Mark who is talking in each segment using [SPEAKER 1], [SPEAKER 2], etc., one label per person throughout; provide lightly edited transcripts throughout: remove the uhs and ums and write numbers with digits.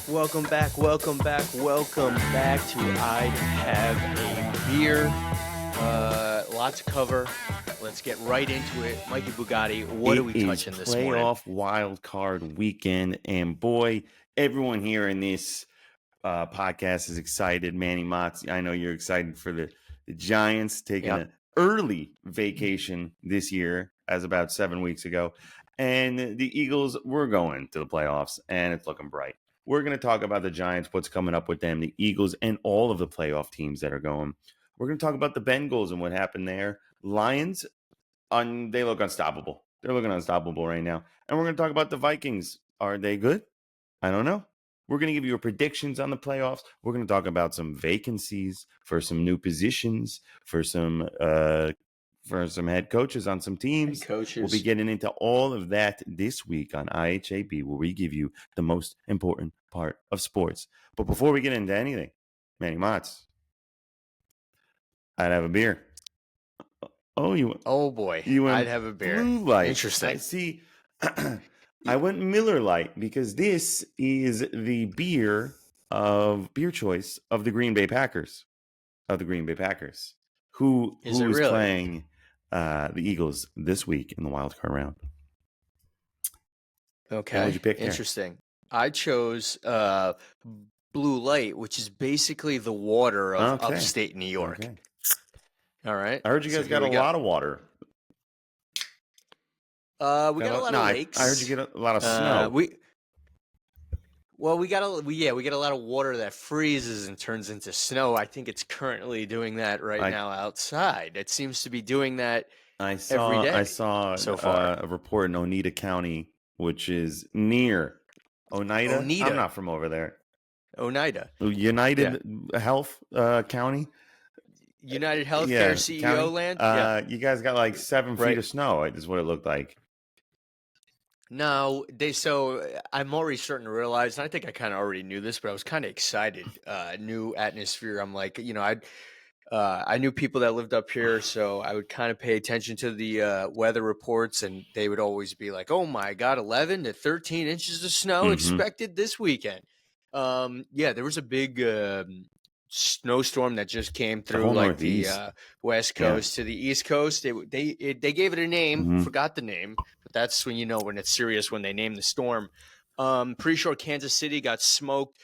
[SPEAKER 1] Welcome back to I'd Have a Beer. Lot to cover. Let's get right into it. Mikey Bugatti, what are we touching this morning?
[SPEAKER 2] Playoff Wildcard weekend, and boy, everyone here in this podcast is excited. Manny Motz, I know you're excited for the Giants taking an early vacation this year, as about 7 weeks ago, and the Eagles were going to the playoffs, and it's looking bright. We're going to talk about the Giants, what's coming up with them, the Eagles, and all of the playoff teams that are going. We're going to talk about the Bengals and what happened there. Lions, they look unstoppable. They're looking unstoppable right now. And we're going to talk about the Vikings. Are they good? I don't know. We're going to give you your predictions on the playoffs. We're going to talk about some vacancies for some new positions, for some head coaches on some teams. We'll be getting into all of that this week on IHAB, where we give you the most important part of sports. But before we get into anything, Manny Motz, I'd have a beer.
[SPEAKER 1] Oh boy, I'd have a beer.
[SPEAKER 2] Blue Light.
[SPEAKER 1] Interesting.
[SPEAKER 2] I see. I went Miller Lite because this is the beer choice of the Green Bay Packers. Who is really playing the Eagles this week in the wildcard round?
[SPEAKER 1] Okay,
[SPEAKER 2] what'd you pick?
[SPEAKER 1] Interesting. I chose Blue Light, which is basically the water of upstate New York.
[SPEAKER 2] Okay.
[SPEAKER 1] All right.
[SPEAKER 2] I heard you guys got a lot of water.
[SPEAKER 1] We got a lot of lakes.
[SPEAKER 2] I heard you get a lot of snow.
[SPEAKER 1] We got a lot of water that freezes and turns into snow. I think it's currently doing that now outside. It seems to be doing that every day.
[SPEAKER 2] I saw
[SPEAKER 1] so far
[SPEAKER 2] a report in Oneida County, which is near Oneida. I'm not from over there.
[SPEAKER 1] Oneida.
[SPEAKER 2] United Health County.
[SPEAKER 1] United Healthcare CEO
[SPEAKER 2] County.
[SPEAKER 1] land.
[SPEAKER 2] You guys got like 7 feet of snow. Is what it looked like.
[SPEAKER 1] No, I'm already starting to realize, and I think I kind of already knew this, but I was kind of excited. New atmosphere. I'm like, I knew people that lived up here, so I would kind of pay attention to the weather reports, and they would always be like, "Oh my God, 11 to 13 inches of snow expected this weekend." There was a big snowstorm that just came through the west coast to the east coast. They gave it a name, forgot the name, but that's when you know when it's serious when they name the storm. Pretty sure Kansas City got smoked.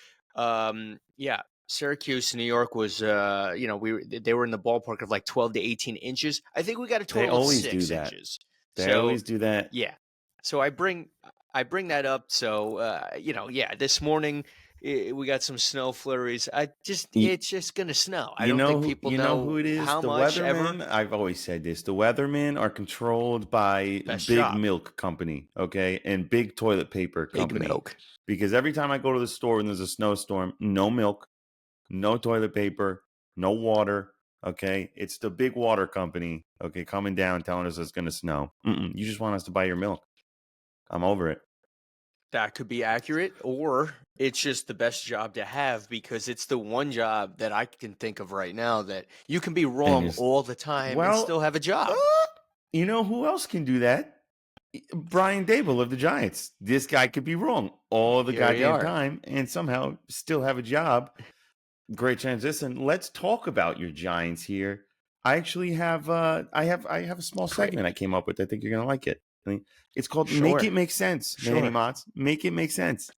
[SPEAKER 1] Syracuse, New York was they were in the ballpark of like 12 to 18 inches. I think we got a total of 6 inches.
[SPEAKER 2] They always do that.
[SPEAKER 1] Yeah. So I bring that up. So this morning we got some snow flurries. It's just gonna snow. I don't think people know
[SPEAKER 2] who it is.
[SPEAKER 1] How
[SPEAKER 2] the
[SPEAKER 1] much
[SPEAKER 2] weathermen.
[SPEAKER 1] ever.
[SPEAKER 2] I've always said this. The weathermen are controlled by Big Milk Company, okay, and Big Toilet Paper Company.
[SPEAKER 1] Big Milk.
[SPEAKER 2] Because every time I go to the store and there's a snowstorm, no milk, no toilet paper, no water. Okay, it's the Big Water Company. Okay, coming down telling us it's gonna snow. You just want us to buy your milk. I'm over it.
[SPEAKER 1] That could be accurate, or it's just the best job to have because it's the one job that I can think of right now that you can be wrong all the time and still have a job.
[SPEAKER 2] You know who else can do that? Brian Daboll of the Giants. This guy could be wrong all the goddamn time and somehow still have a job. Great transition. Let's talk about your Giants here. I actually have I have a small segment I came up with. I think you're gonna like it. It's called Make It Make Sense, Manny Motz. Make it make sense.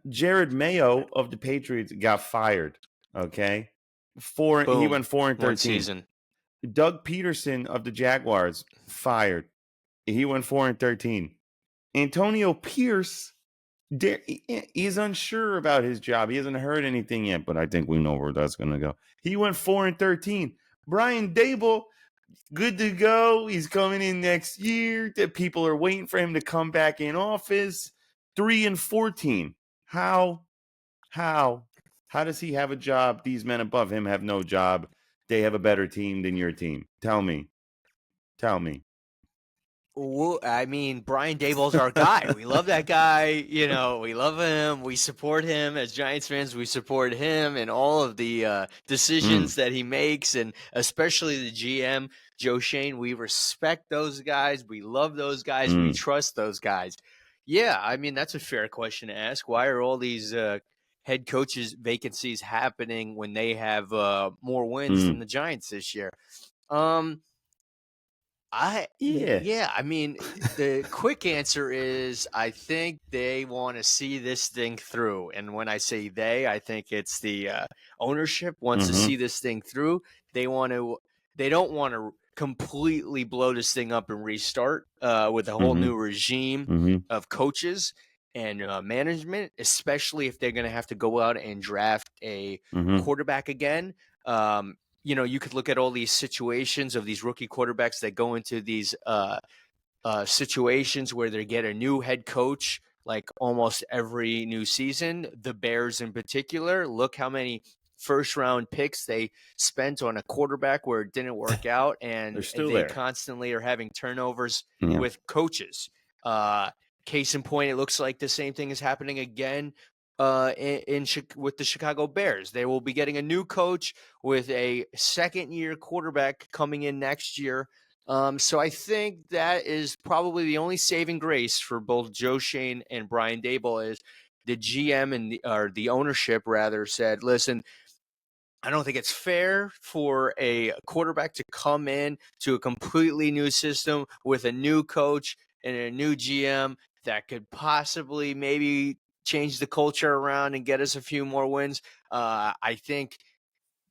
[SPEAKER 2] Jared Mayo of the Patriots got fired. Okay, he went 4-13.
[SPEAKER 1] One season.
[SPEAKER 2] Doug Peterson of the Jaguars fired. He went 4-13. Antonio Pierce, he's unsure about his job. He hasn't heard anything yet, but I think we know where that's going to go. He went 4-13. Brian Daboll, good to go. He's coming in next year. The people are waiting for him to come back in office. 3-14. How does he have a job? These men above him have no job. They have a better team than your team. Tell me.
[SPEAKER 1] Well, I mean, Brian Daboll's our guy. We love that guy. We love him. We support him as Giants fans. We support him and all of the decisions that he makes, and especially the GM, Joe Shane. We respect those guys. We love those guys. We trust those guys. Yeah, I mean, that's a fair question to ask. Why are all these head coaches vacancies happening when they have more wins than
[SPEAKER 2] Mm.
[SPEAKER 1] the Giants this year? Um,
[SPEAKER 2] Yeah.
[SPEAKER 1] yeah, I mean, the quick answer is I think they want to see this thing through. And when I say they, I think it's the ownership wants to
[SPEAKER 2] Mm-hmm.
[SPEAKER 1] see this thing through. They want to, they don't want to completely blow this thing up and restart with a whole
[SPEAKER 2] Mm-hmm.
[SPEAKER 1] new regime
[SPEAKER 2] Mm-hmm.
[SPEAKER 1] of coaches and management, especially if they're going to have to go out and draft a
[SPEAKER 2] Mm-hmm.
[SPEAKER 1] quarterback again. Um, you could look at all these situations of these rookie quarterbacks that go into these situations where they get a new head coach like almost every new season. The Bears in particular, look how many first round picks they spent on a quarterback where it didn't work out,
[SPEAKER 2] They're
[SPEAKER 1] and
[SPEAKER 2] still
[SPEAKER 1] they
[SPEAKER 2] there.
[SPEAKER 1] constantly are having turnovers
[SPEAKER 2] Yeah.
[SPEAKER 1] with coaches. Uh, Case in point, it looks like the same thing is happening again with the Chicago Bears. They will be getting a new coach with a second-year quarterback coming in next year. So I think that is probably the only saving grace for both Joe Shane and Brian Daboll is the GM or the ownership rather said, listen, I don't think it's fair for a quarterback to come in to a completely new system with a new coach and a new GM that could possibly maybe change the culture around and get us a few more wins. I think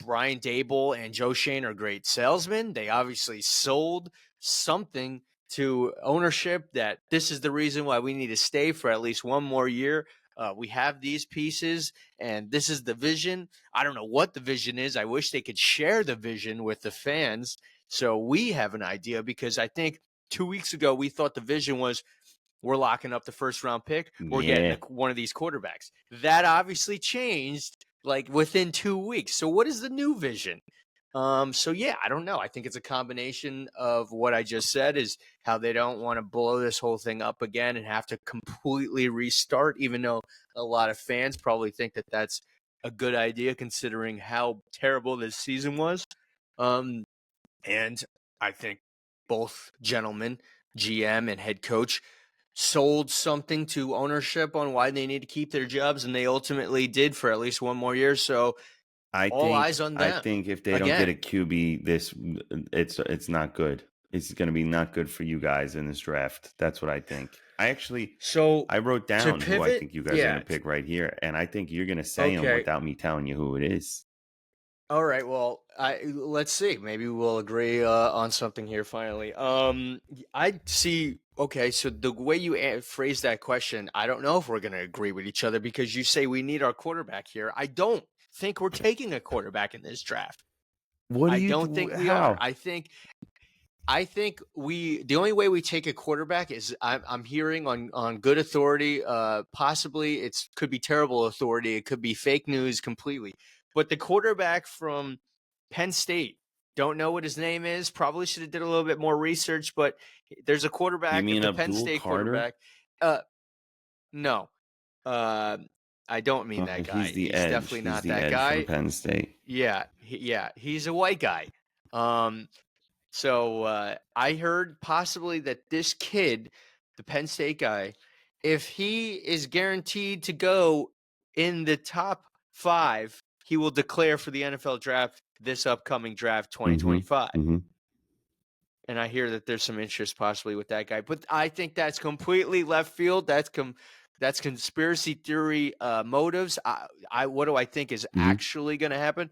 [SPEAKER 1] Brian Daboll and Joe Shane are great salesmen. They obviously sold something to ownership that this is the reason why we need to stay for at least one more year. We have these pieces, and this is the vision. I don't know what the vision is. I wish they could share the vision with the fans so we have an idea, because I think 2 weeks ago we thought the vision was we're locking up the first round pick. We're getting
[SPEAKER 2] Yeah.
[SPEAKER 1] one of these quarterbacks. That obviously changed like within 2 weeks. So what is the new vision? So yeah, I don't know. I think it's a combination of what I just said is how they don't want to blow this whole thing up again and have to completely restart, even though a lot of fans probably think that that's a good idea considering how terrible this season was. And I think both gentlemen, GM and head coach, sold something to ownership on why they need to keep their jobs, and they ultimately did for at least one more year. So all eyes on
[SPEAKER 2] I
[SPEAKER 1] them
[SPEAKER 2] think if they don't get
[SPEAKER 1] again.
[SPEAKER 2] a QB, it's not good. It's going to be not good for you guys in this draft. That's what I think.
[SPEAKER 1] So
[SPEAKER 2] I wrote
[SPEAKER 1] to
[SPEAKER 2] down who I
[SPEAKER 1] pivot,
[SPEAKER 2] think you guys are going
[SPEAKER 1] yeah,
[SPEAKER 2] to pick right here, and I think you're going to say him
[SPEAKER 1] okay.
[SPEAKER 2] without me telling you who it is.
[SPEAKER 1] All right. Well, let's see. Maybe we'll agree on something here finally. I see. Okay, so the way you phrase that question, I don't know if we're going to agree with each other because you say we need our quarterback here. I don't think we're taking a quarterback in this draft.
[SPEAKER 2] What do
[SPEAKER 1] I
[SPEAKER 2] you?
[SPEAKER 1] don't think we are.
[SPEAKER 2] How?
[SPEAKER 1] I think the only way we take a quarterback is I'm hearing on good authority, possibly it's could be terrible authority, it could be fake news completely. But the quarterback from Penn State, don't know what his name is, probably should have did a little bit more research, but there's a
[SPEAKER 2] You
[SPEAKER 1] quarterback,
[SPEAKER 2] mean
[SPEAKER 1] the Penn
[SPEAKER 2] Abdul
[SPEAKER 1] State
[SPEAKER 2] Carter?
[SPEAKER 1] quarterback. Uh no. Uh I don't mean
[SPEAKER 2] Okay,
[SPEAKER 1] that guy.
[SPEAKER 2] he's the
[SPEAKER 1] He's
[SPEAKER 2] edge.
[SPEAKER 1] definitely
[SPEAKER 2] He's
[SPEAKER 1] not
[SPEAKER 2] the
[SPEAKER 1] that
[SPEAKER 2] edge from
[SPEAKER 1] guy.
[SPEAKER 2] Penn State.
[SPEAKER 1] Yeah, he's a white guy. Um so I heard possibly that this kid, the Penn State guy, if he is guaranteed to go in the top 5, he will declare for the NFL draft this upcoming draft
[SPEAKER 2] Mm-hmm.
[SPEAKER 1] 2025.
[SPEAKER 2] Mm-hmm.
[SPEAKER 1] And I hear that there's some interest possibly with that guy, but I think that's completely left field. That's conspiracy theory motives. What do I think is
[SPEAKER 2] Mm-hmm.
[SPEAKER 1] actually going to happen?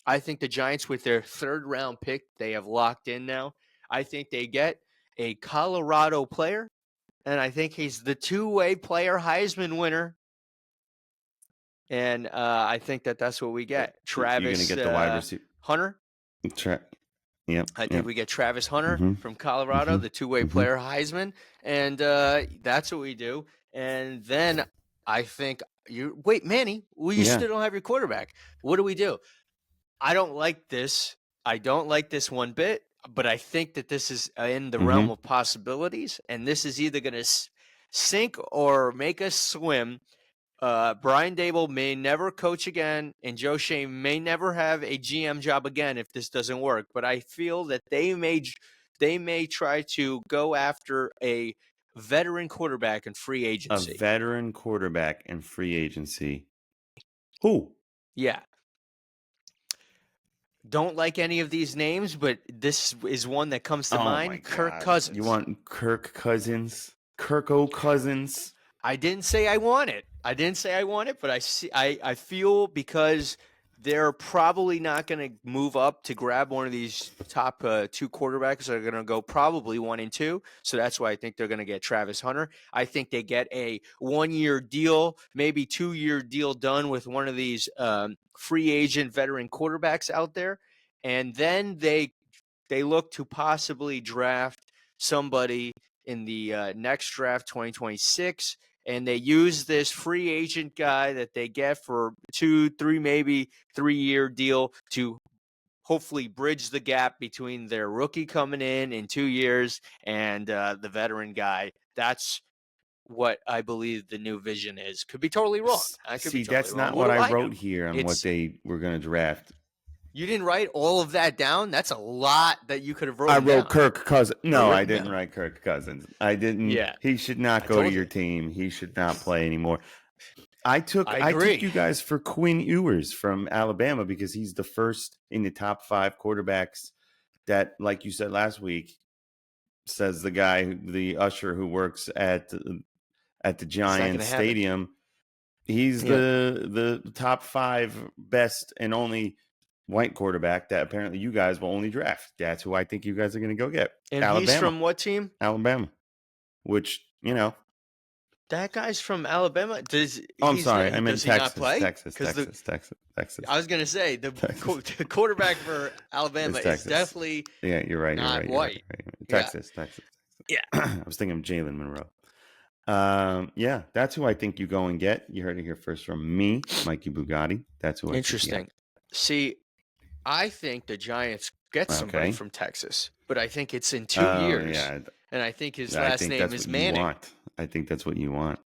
[SPEAKER 1] I think the Giants, with their third round pick, they have locked in now. I think they get a Colorado player, and I think he's the two-way player Heisman winner. And I think that's what we get.
[SPEAKER 2] You're going to
[SPEAKER 1] Travis
[SPEAKER 2] get the wide receiver.
[SPEAKER 1] Hunter.
[SPEAKER 2] Yep.
[SPEAKER 1] I think
[SPEAKER 2] Yep.
[SPEAKER 1] we get Travis Hunter
[SPEAKER 2] Mm-hmm.
[SPEAKER 1] from Colorado,
[SPEAKER 2] Mm-hmm.
[SPEAKER 1] the two-way
[SPEAKER 2] Mm-hmm.
[SPEAKER 1] player Heisman, and that's what we do. And then I think wait, Manny, well, you
[SPEAKER 2] Yeah.
[SPEAKER 1] still don't have your quarterback. What do we do? I don't like this. I don't like this one bit, but I think that this is in the realm
[SPEAKER 2] Mm-hmm.
[SPEAKER 1] of possibilities, and this is either going to sink or make us swim. Brian Daboll may never coach again, and Joe Shane may never have a GM job again if this doesn't work. But I feel that they may try to go after a veteran quarterback in free
[SPEAKER 2] A
[SPEAKER 1] agency.
[SPEAKER 2] veteran quarterback in free agency. Who?
[SPEAKER 1] Yeah. Don't like any of these names, but this is one that comes to mind.
[SPEAKER 2] My
[SPEAKER 1] Kirk
[SPEAKER 2] God.
[SPEAKER 1] Cousins.
[SPEAKER 2] You want Kirk Cousins? Kirk-O Cousins?
[SPEAKER 1] I didn't say I want it. But I feel because they're probably not going to move up to grab one of these top 2 quarterbacks that are going to go probably 1 and 2. So that's why I think they're going to get Travis Hunter. I think they get a 1-year deal, maybe 2-year deal done with one of these free agent veteran quarterbacks out there. And then they look to possibly draft somebody in the next draft, 2026. And they use this free agent guy that they get for 2, 3, maybe 3-year deal to hopefully bridge the gap between their rookie coming in 2 years and the veteran guy. That's what I believe the new vision is. Could be totally wrong. I could be
[SPEAKER 2] See,
[SPEAKER 1] totally
[SPEAKER 2] that's
[SPEAKER 1] wrong.
[SPEAKER 2] not what I wrote
[SPEAKER 1] know?
[SPEAKER 2] here on what they were going to draft.
[SPEAKER 1] You didn't write all of that down? That's a lot that you could have wrote
[SPEAKER 2] I wrote
[SPEAKER 1] down.
[SPEAKER 2] Kirk Cousins. No, I didn't write Kirk Cousins. I didn't.
[SPEAKER 1] Yeah.
[SPEAKER 2] He should not go to your team. He should not play anymore. I took you guys for Quinn Ewers from Alabama because he's the first in the top 5 quarterbacks that, like you said last week, says the guy, the usher who works at the Giants Stadium. He's the top 5 best and only white quarterback that apparently you guys will only draft. That's who I think you guys are going to go get.
[SPEAKER 1] And
[SPEAKER 2] Alabama.
[SPEAKER 1] He's from what team?
[SPEAKER 2] Alabama. Which,
[SPEAKER 1] that guy's from Alabama.
[SPEAKER 2] I'm sorry. I meant
[SPEAKER 1] does
[SPEAKER 2] Texas.
[SPEAKER 1] He not play?
[SPEAKER 2] Texas.
[SPEAKER 1] I was going to say the quarterback for Alabama is definitely
[SPEAKER 2] you're right.
[SPEAKER 1] not
[SPEAKER 2] you're
[SPEAKER 1] white.
[SPEAKER 2] Right. Texas.
[SPEAKER 1] Yeah.
[SPEAKER 2] I was thinking of Jalen Monroe. That's who I think you go and get. You heard it here first from me, Mikey Bugatti. That's who I
[SPEAKER 1] Interesting.
[SPEAKER 2] think you get.
[SPEAKER 1] See, I think the Giants get somebody from Texas, but I think it's in 2 years.
[SPEAKER 2] Yeah.
[SPEAKER 1] And I think his last name is Manning.
[SPEAKER 2] I think that's what you want.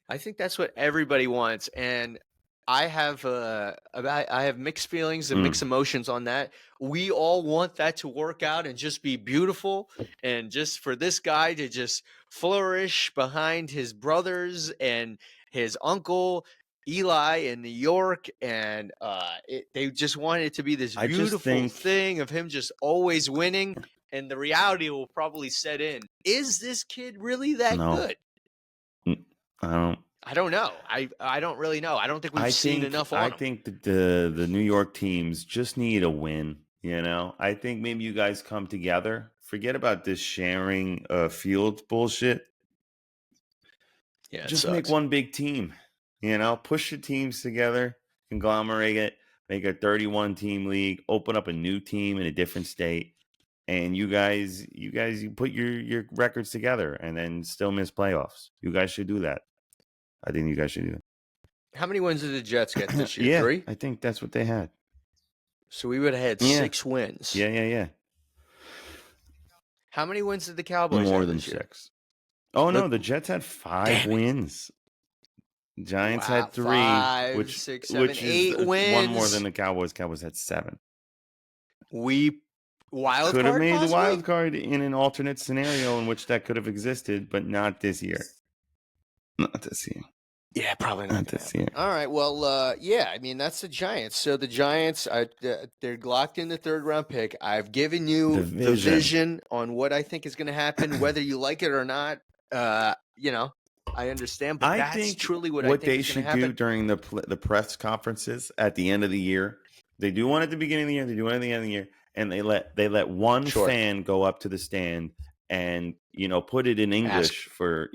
[SPEAKER 1] I think that's what everybody wants, and I have mixed feelings and mixed emotions on that. We all want that to work out and just be beautiful, and just for this guy to just flourish behind his brothers and his uncle Eli in New York, and they just want it to be this beautiful thing of him just always winning. And the reality will probably set in. Is this kid really that good? I don't know. I don't really know. I don't think we've seen enough on him.
[SPEAKER 2] I think that the New York teams just need a win. I think maybe you guys come together. Forget about this sharing field bullshit.
[SPEAKER 1] Yeah,
[SPEAKER 2] just make one big team. Push the teams together, conglomerate it, make a 31-team league, open up a new team in a different state. And you guys put your records together and then still miss playoffs. You guys should do that. I think you guys should do that.
[SPEAKER 1] How many wins did the Jets get this year? 3?
[SPEAKER 2] I think that's what they had.
[SPEAKER 1] So we would have had 6 wins.
[SPEAKER 2] Yeah.
[SPEAKER 1] How many wins did the Cowboys
[SPEAKER 2] More
[SPEAKER 1] have
[SPEAKER 2] than
[SPEAKER 1] this year?
[SPEAKER 2] 6. Oh, no, the Jets had 5 wins. The Giants had 3.
[SPEAKER 1] 5, 6, 7, 8 wins.
[SPEAKER 2] One more than the Cowboys. Cowboys had 7.
[SPEAKER 1] We wild
[SPEAKER 2] could
[SPEAKER 1] card
[SPEAKER 2] have made
[SPEAKER 1] possibly?
[SPEAKER 2] the wild card in an alternate scenario in which that could have existed, but not this year. Not this year.
[SPEAKER 1] Yeah, probably not
[SPEAKER 2] this year.
[SPEAKER 1] All right. Well, I mean, that's the Giants. So the Giants, they're locked in the 3rd round pick. I've given you the vision on what I think is going to happen, whether you like it or not. I understand, but that's truly what I think
[SPEAKER 2] they should do during the press conferences at the end of the year. They do one at the beginning of the year. They do one at the end of the year. And they let one fan go up to the stand and, put it in English for,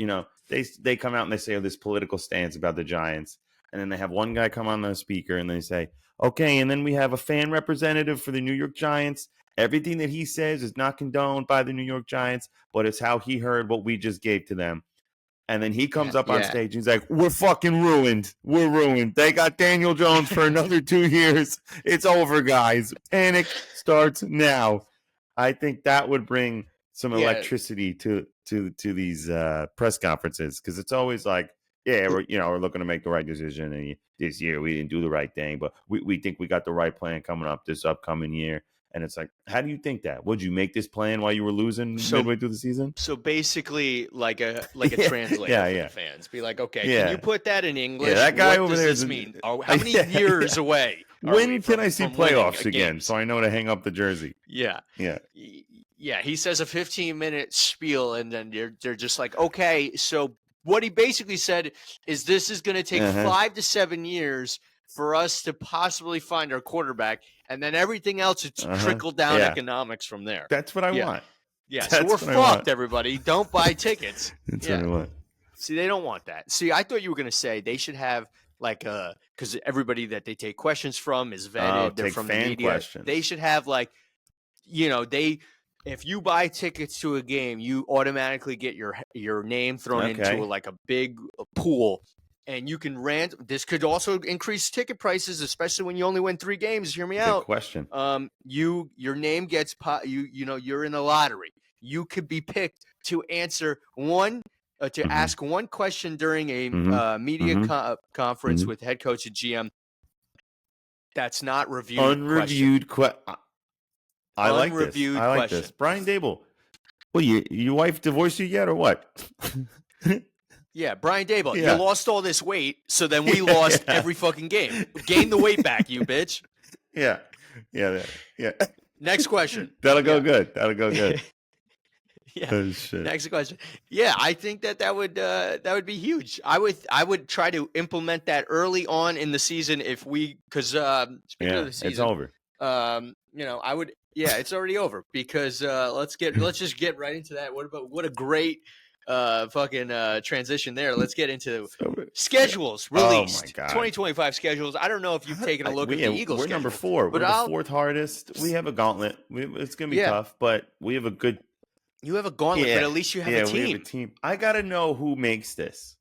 [SPEAKER 2] they come out and they say this political stance about the Giants. And then they have one guy come on the speaker and they say, okay, and then we have a fan representative for the New York Giants. Everything that he says is not condoned by the New York Giants, but it's how he heard what we just gave to them. And then he comes up on stage. He's like, we're fucking ruined. We're ruined. They got Daniel Jones for another 2 years. It's over, guys. Panic starts now. I think that would bring some electricity to these press conferences, because it's always like, we're looking to make the right decision. And this year we didn't do the right thing, but we think we got the right plan coming up this upcoming year. And it's like, how do you think that? Would you make this plan while you were losing midway through the season?
[SPEAKER 1] So basically, like a
[SPEAKER 2] Yeah,
[SPEAKER 1] translator for the fans. Be like, okay,
[SPEAKER 2] Yeah.
[SPEAKER 1] can you put that in English?
[SPEAKER 2] Yeah, that guy
[SPEAKER 1] what
[SPEAKER 2] over
[SPEAKER 1] does
[SPEAKER 2] there
[SPEAKER 1] this
[SPEAKER 2] is-
[SPEAKER 1] mean? How many years away? are
[SPEAKER 2] When
[SPEAKER 1] we
[SPEAKER 2] can I see
[SPEAKER 1] from winning
[SPEAKER 2] playoffs
[SPEAKER 1] a
[SPEAKER 2] again
[SPEAKER 1] game?
[SPEAKER 2] so I know to hang up the jersey?
[SPEAKER 1] Yeah.
[SPEAKER 2] Yeah.
[SPEAKER 1] Yeah, he says a 15-minute spiel, and then they're just like, okay, so what he basically said is this is going to take 5 to 7 years for us to possibly find our quarterback, and then everything else, it's trickle-down economics from there.
[SPEAKER 2] That's what I want.
[SPEAKER 1] Yeah,
[SPEAKER 2] That's
[SPEAKER 1] so we're
[SPEAKER 2] what I want.
[SPEAKER 1] fucked, everybody. Don't buy tickets.
[SPEAKER 2] That's what I want.
[SPEAKER 1] See, they don't want that. See, I thought you were going to say they should have like because everybody that they take questions from is vetted. They're
[SPEAKER 2] take
[SPEAKER 1] from
[SPEAKER 2] fan
[SPEAKER 1] the media.
[SPEAKER 2] questions.
[SPEAKER 1] They should have like, if you buy tickets to a game, you automatically get your name thrown into like a big pool, and you can rant. This could also increase ticket prices, especially when you only win 3 games. Hear me out.
[SPEAKER 2] Good question.
[SPEAKER 1] Your name gets you're in the lottery. You could be picked to answer ask one question during a media conference with head coach and GM. That's not reviewed.
[SPEAKER 2] Unreviewed question. I like this.
[SPEAKER 1] Unreviewed
[SPEAKER 2] I like
[SPEAKER 1] question.
[SPEAKER 2] this. Brian Daboll. Well, your wife divorced you yet or what?
[SPEAKER 1] Yeah, Brian Daboll.
[SPEAKER 2] Yeah.
[SPEAKER 1] You lost all this weight, so then we lost every fucking game. Gain the weight back, you bitch.
[SPEAKER 2] Yeah.
[SPEAKER 1] Next question.
[SPEAKER 2] That'll go good. That'll go good.
[SPEAKER 1] Yeah.
[SPEAKER 2] Oh, shit.
[SPEAKER 1] Next question. Yeah, I think that would be huge. I would try to implement that early on in the season because speaking of the season,
[SPEAKER 2] it's over.
[SPEAKER 1] I would. Yeah, it's already over because let's just get right into that. What a great fucking transition there. Let's get into schedules released.
[SPEAKER 2] Oh my God.
[SPEAKER 1] 2025 schedules. I don't know if you've taken a look at the Eagles.
[SPEAKER 2] We're
[SPEAKER 1] schedule,
[SPEAKER 2] number 4.
[SPEAKER 1] but
[SPEAKER 2] We're the 4th hardest. We have a gauntlet. It's gonna be tough, but we have a good.
[SPEAKER 1] You have a gauntlet, but at least you have a team.
[SPEAKER 2] We have a team. I gotta know who makes this.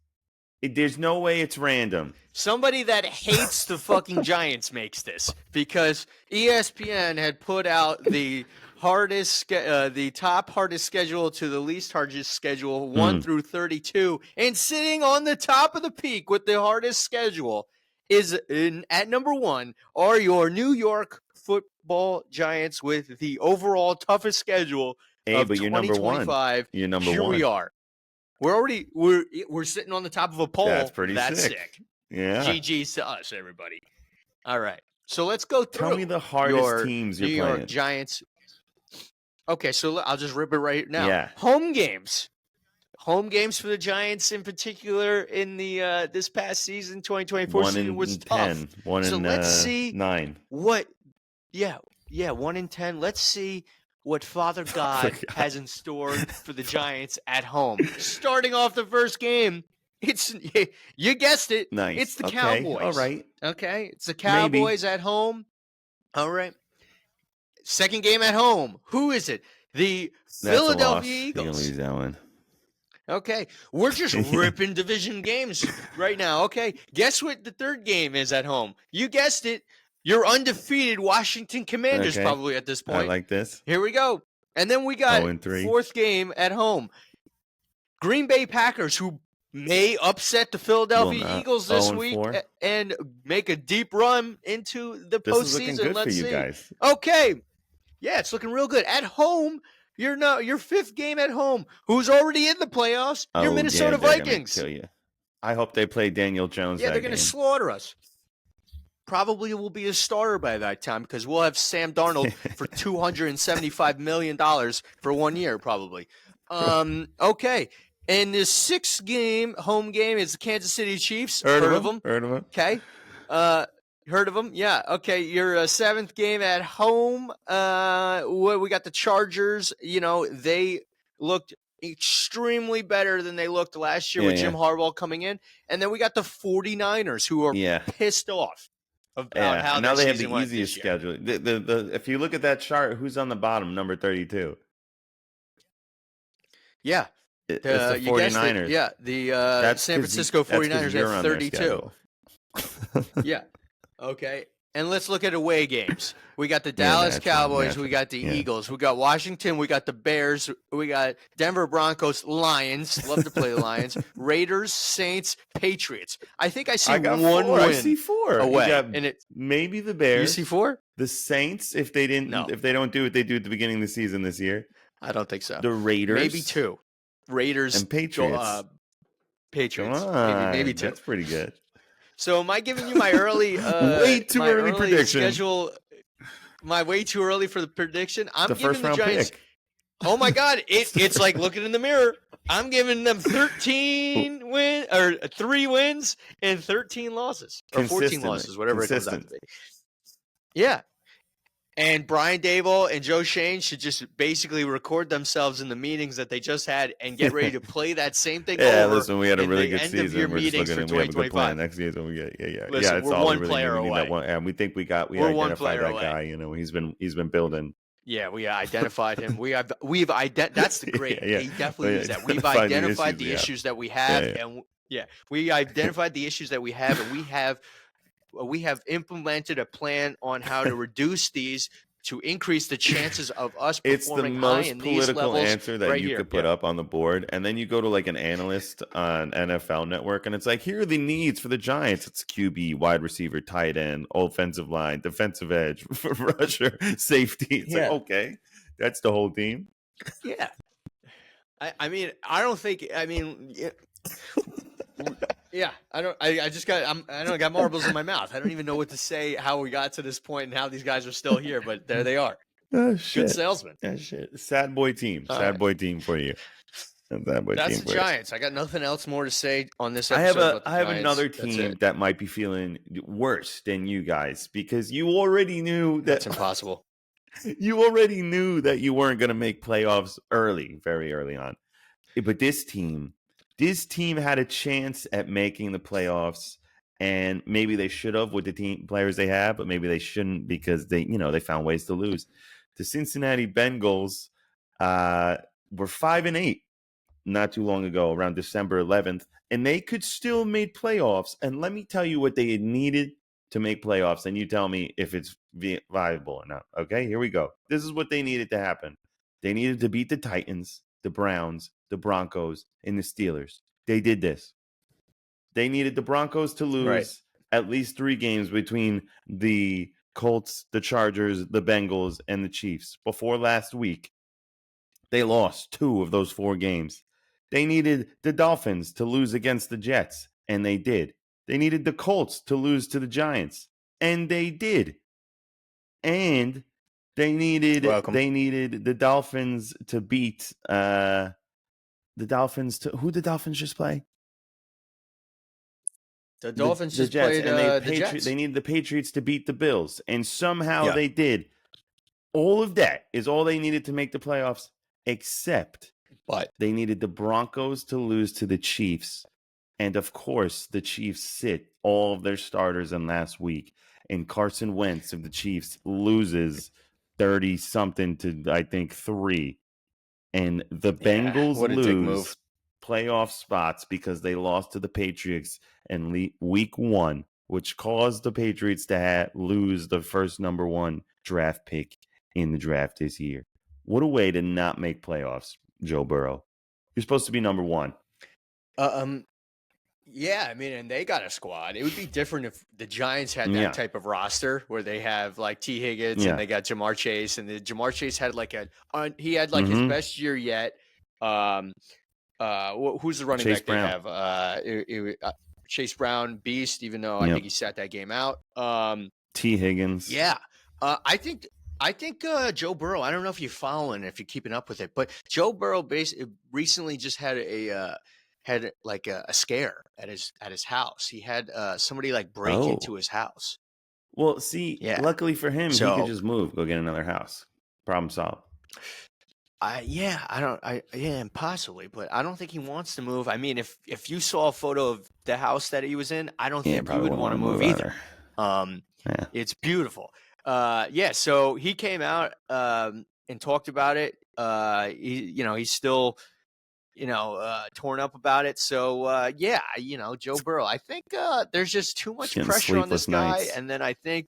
[SPEAKER 2] There's no way it's random.
[SPEAKER 1] Somebody that hates the fucking Giants makes this because ESPN had put out the top hardest schedule to the least hardest schedule, 1 through 32, and sitting on the top of the peak with the hardest schedule at number 1 are your New York Football Giants with the overall toughest schedule.
[SPEAKER 2] Hey, but you're number 1. You're number 1.
[SPEAKER 1] Here we are. We're sitting on the top of a pole.
[SPEAKER 2] That's pretty sick. Yeah.
[SPEAKER 1] GG's to us, everybody. All right. So let's go through.
[SPEAKER 2] Tell me the hardest teams you're
[SPEAKER 1] New
[SPEAKER 2] playing.
[SPEAKER 1] York Giants. Okay, so I'll just rip it right now.
[SPEAKER 2] Yeah.
[SPEAKER 1] Home games. Home games for the Giants in particular in the this past season, 2024 season was tough.
[SPEAKER 2] 1
[SPEAKER 1] so
[SPEAKER 2] in
[SPEAKER 1] let's see
[SPEAKER 2] 9.
[SPEAKER 1] What 1 in 10. Let's see what Father God has in store for the Giants at home. Starting off the first game, you guessed it.
[SPEAKER 2] Nice.
[SPEAKER 1] It's the Cowboys.
[SPEAKER 2] All right.
[SPEAKER 1] Okay, it's the Cowboys at home. All right. Second game at home. Who is it? The Philadelphia Eagles.
[SPEAKER 2] You can lose that one.
[SPEAKER 1] Okay, we're just ripping division games right now. Okay, guess what the third game is at home? You guessed it. Your undefeated Washington Commanders probably at this point.
[SPEAKER 2] I like this.
[SPEAKER 1] Here we go. And then we got
[SPEAKER 2] 0-3.
[SPEAKER 1] Fourth game at home. Green Bay Packers, who may upset the Philadelphia Eagles this week and make a deep run into the postseason.
[SPEAKER 2] This is looking good for you guys.
[SPEAKER 1] Okay. Yeah, it's looking real good. At home, your fifth game at home. Who's already in the playoffs? Your Minnesota Vikings.
[SPEAKER 2] Kill you. I hope they play Daniel Jones.
[SPEAKER 1] Yeah, they're going to slaughter us. Probably will be a starter by that time because we'll have Sam Darnold for $275 million for 1 year, probably. Okay. And the sixth game, home game, is the Kansas City Chiefs. Heard of them?
[SPEAKER 2] Heard of them.
[SPEAKER 1] Okay. Heard of them? Yeah. Okay. Your seventh game at home. We got the Chargers. They looked extremely better than they looked last year with Jim Harbaugh coming in. And then we got the 49ers who are pissed off about how
[SPEAKER 2] now they have the
[SPEAKER 1] went
[SPEAKER 2] easiest schedule. If you look at that chart, who's on the bottom, number 32?
[SPEAKER 1] Yeah.
[SPEAKER 2] It's the 49ers.
[SPEAKER 1] Yeah, the San Francisco 49ers have 32. Yeah. Okay. And let's look at away games. We got the
[SPEAKER 2] Yeah,
[SPEAKER 1] Dallas
[SPEAKER 2] natural,
[SPEAKER 1] Cowboys.
[SPEAKER 2] natural.
[SPEAKER 1] We got the
[SPEAKER 2] Yeah.
[SPEAKER 1] Eagles. We got Washington. We got the Bears. We got Denver Broncos, Lions. Love to play the Lions. Raiders, Saints, Patriots. I think I see
[SPEAKER 2] got
[SPEAKER 1] one
[SPEAKER 2] 4.
[SPEAKER 1] win
[SPEAKER 2] I see 4.
[SPEAKER 1] away.
[SPEAKER 2] You got
[SPEAKER 1] and it,
[SPEAKER 2] maybe the
[SPEAKER 1] you
[SPEAKER 2] Bears.
[SPEAKER 1] see 4?
[SPEAKER 2] The Saints, if they
[SPEAKER 1] No.
[SPEAKER 2] don't do what they do at the beginning of the season this year.
[SPEAKER 1] I don't think so.
[SPEAKER 2] The Raiders.
[SPEAKER 1] Maybe 2. Raiders
[SPEAKER 2] and Patriots.
[SPEAKER 1] Patriots.
[SPEAKER 2] Come on.
[SPEAKER 1] Maybe 2.
[SPEAKER 2] That's pretty good.
[SPEAKER 1] So am I giving you my early
[SPEAKER 2] way too early prediction
[SPEAKER 1] schedule? My way too early for the prediction. I'm
[SPEAKER 2] the
[SPEAKER 1] giving
[SPEAKER 2] first
[SPEAKER 1] the
[SPEAKER 2] round
[SPEAKER 1] Giants.
[SPEAKER 2] pick.
[SPEAKER 1] Oh my God! It's like looking in the mirror. I'm giving them 3 wins and 13 losses or 14 losses, whatever it comes out to be. Yeah. And Brian Daboll and Joe Shane should just basically record themselves in the meetings that they just had and get ready to play that same thing over.
[SPEAKER 2] Listen, we had a really good
[SPEAKER 1] end
[SPEAKER 2] season.
[SPEAKER 1] Of your
[SPEAKER 2] We're just
[SPEAKER 1] meetings
[SPEAKER 2] looking
[SPEAKER 1] for
[SPEAKER 2] we have a good plan
[SPEAKER 1] 2025.
[SPEAKER 2] next season. We get
[SPEAKER 1] Listen,
[SPEAKER 2] it's
[SPEAKER 1] we're
[SPEAKER 2] all
[SPEAKER 1] one
[SPEAKER 2] really
[SPEAKER 1] player
[SPEAKER 2] we need that
[SPEAKER 1] away.
[SPEAKER 2] one, and we think we
[SPEAKER 1] We're one
[SPEAKER 2] identified
[SPEAKER 1] player
[SPEAKER 2] that
[SPEAKER 1] away.
[SPEAKER 2] guy. You know, he's been building.
[SPEAKER 1] Yeah, we identified him. We've that's the great.
[SPEAKER 2] Yeah.
[SPEAKER 1] He definitely is that. We've identified the issues that we have, and we identified the issues that we have, and we have implemented a plan on how to reduce these to increase the chances of us performing high in these levels.
[SPEAKER 2] It's the most political answer that you could put up on the board, and then you go to like an analyst on NFL Network, and it's like, here are the needs for the Giants. It's QB, wide receiver, tight end, offensive line, defensive edge, rusher, safety. It's like, okay, that's the whole team.
[SPEAKER 1] Yeah. I mean, I don't think. I mean. Yeah, I got marbles in my mouth. I don't even know what to say, how we got to this point and how these guys are still here, but there they are.
[SPEAKER 2] Oh, shit.
[SPEAKER 1] Good salesman.
[SPEAKER 2] Oh, shit. Sad boy team. Boy team for you.
[SPEAKER 1] That's the Giants. I got nothing else more to say on this episode.
[SPEAKER 2] I have another team that might be feeling worse than you guys because you already knew
[SPEAKER 1] that's impossible.
[SPEAKER 2] You already knew that you weren't going to make playoffs very early on. But this team had a chance at making the playoffs, and maybe they should have with the team players they have, but maybe they shouldn't because they found ways to lose. The Cincinnati Bengals were 5-8 not too long ago, around December 11th, and they could still make playoffs. And let me tell you what they had needed to make playoffs, and you tell me if it's viable or not. Okay, here we go. This is what they needed to happen. They needed to beat the Titans, the Browns, the Broncos, and the Steelers. They did this. They needed the Broncos to lose at least 3 games between the Colts, the Chargers, the Bengals, and the Chiefs. Before last week, they lost 2 of those 4 games. They needed the Dolphins to lose against the Jets, and they did. They needed the Colts to lose to the Giants, and they did. And they needed the Dolphins to beat the Dolphins. Who did the Dolphins just play?
[SPEAKER 1] The Dolphins just
[SPEAKER 2] Jets,
[SPEAKER 1] played
[SPEAKER 2] and
[SPEAKER 1] the Jets.
[SPEAKER 2] They needed the Patriots to beat the Bills, and somehow they did. All of that is all they needed to make the playoffs, except they needed the Broncos to lose to the Chiefs. And, of course, the Chiefs sit all of their starters in last week. And Carson Wentz of the Chiefs loses 30-something to, I think, 3. And the Bengals lose playoff spots because they lost to the Patriots in week 1, which caused the Patriots to lose the first number 1 draft pick in the draft this year. What a way to not make playoffs, Joe Burrow. You're supposed to be number 1.
[SPEAKER 1] Yeah, I mean, and they got a squad. It would be different if the Giants had that type of roster where they have like T. Higgins and they got Jamar Chase, and Jamar Chase had like his best year yet. Who's the running back
[SPEAKER 2] Brown.
[SPEAKER 1] they have? Chase Brown, beast. Even though I think he sat that game out.
[SPEAKER 2] T. Higgins.
[SPEAKER 1] Yeah, I think Joe Burrow. I don't know if you're following, if you're keeping up with it, but Joe Burrow recently just had a scare at his house. He had somebody like break into his house.
[SPEAKER 2] Well, see, luckily for him, he could just move, go get another house. Problem solved.
[SPEAKER 1] Possibly, but I don't think he wants to move. I mean, if you saw a photo of the house that he was in, I don't think he would want to move either. It's beautiful. So he came out and talked about it. He's still torn up about it. So Joe Burrow, I think there's just too much pressure on this guy, and then I think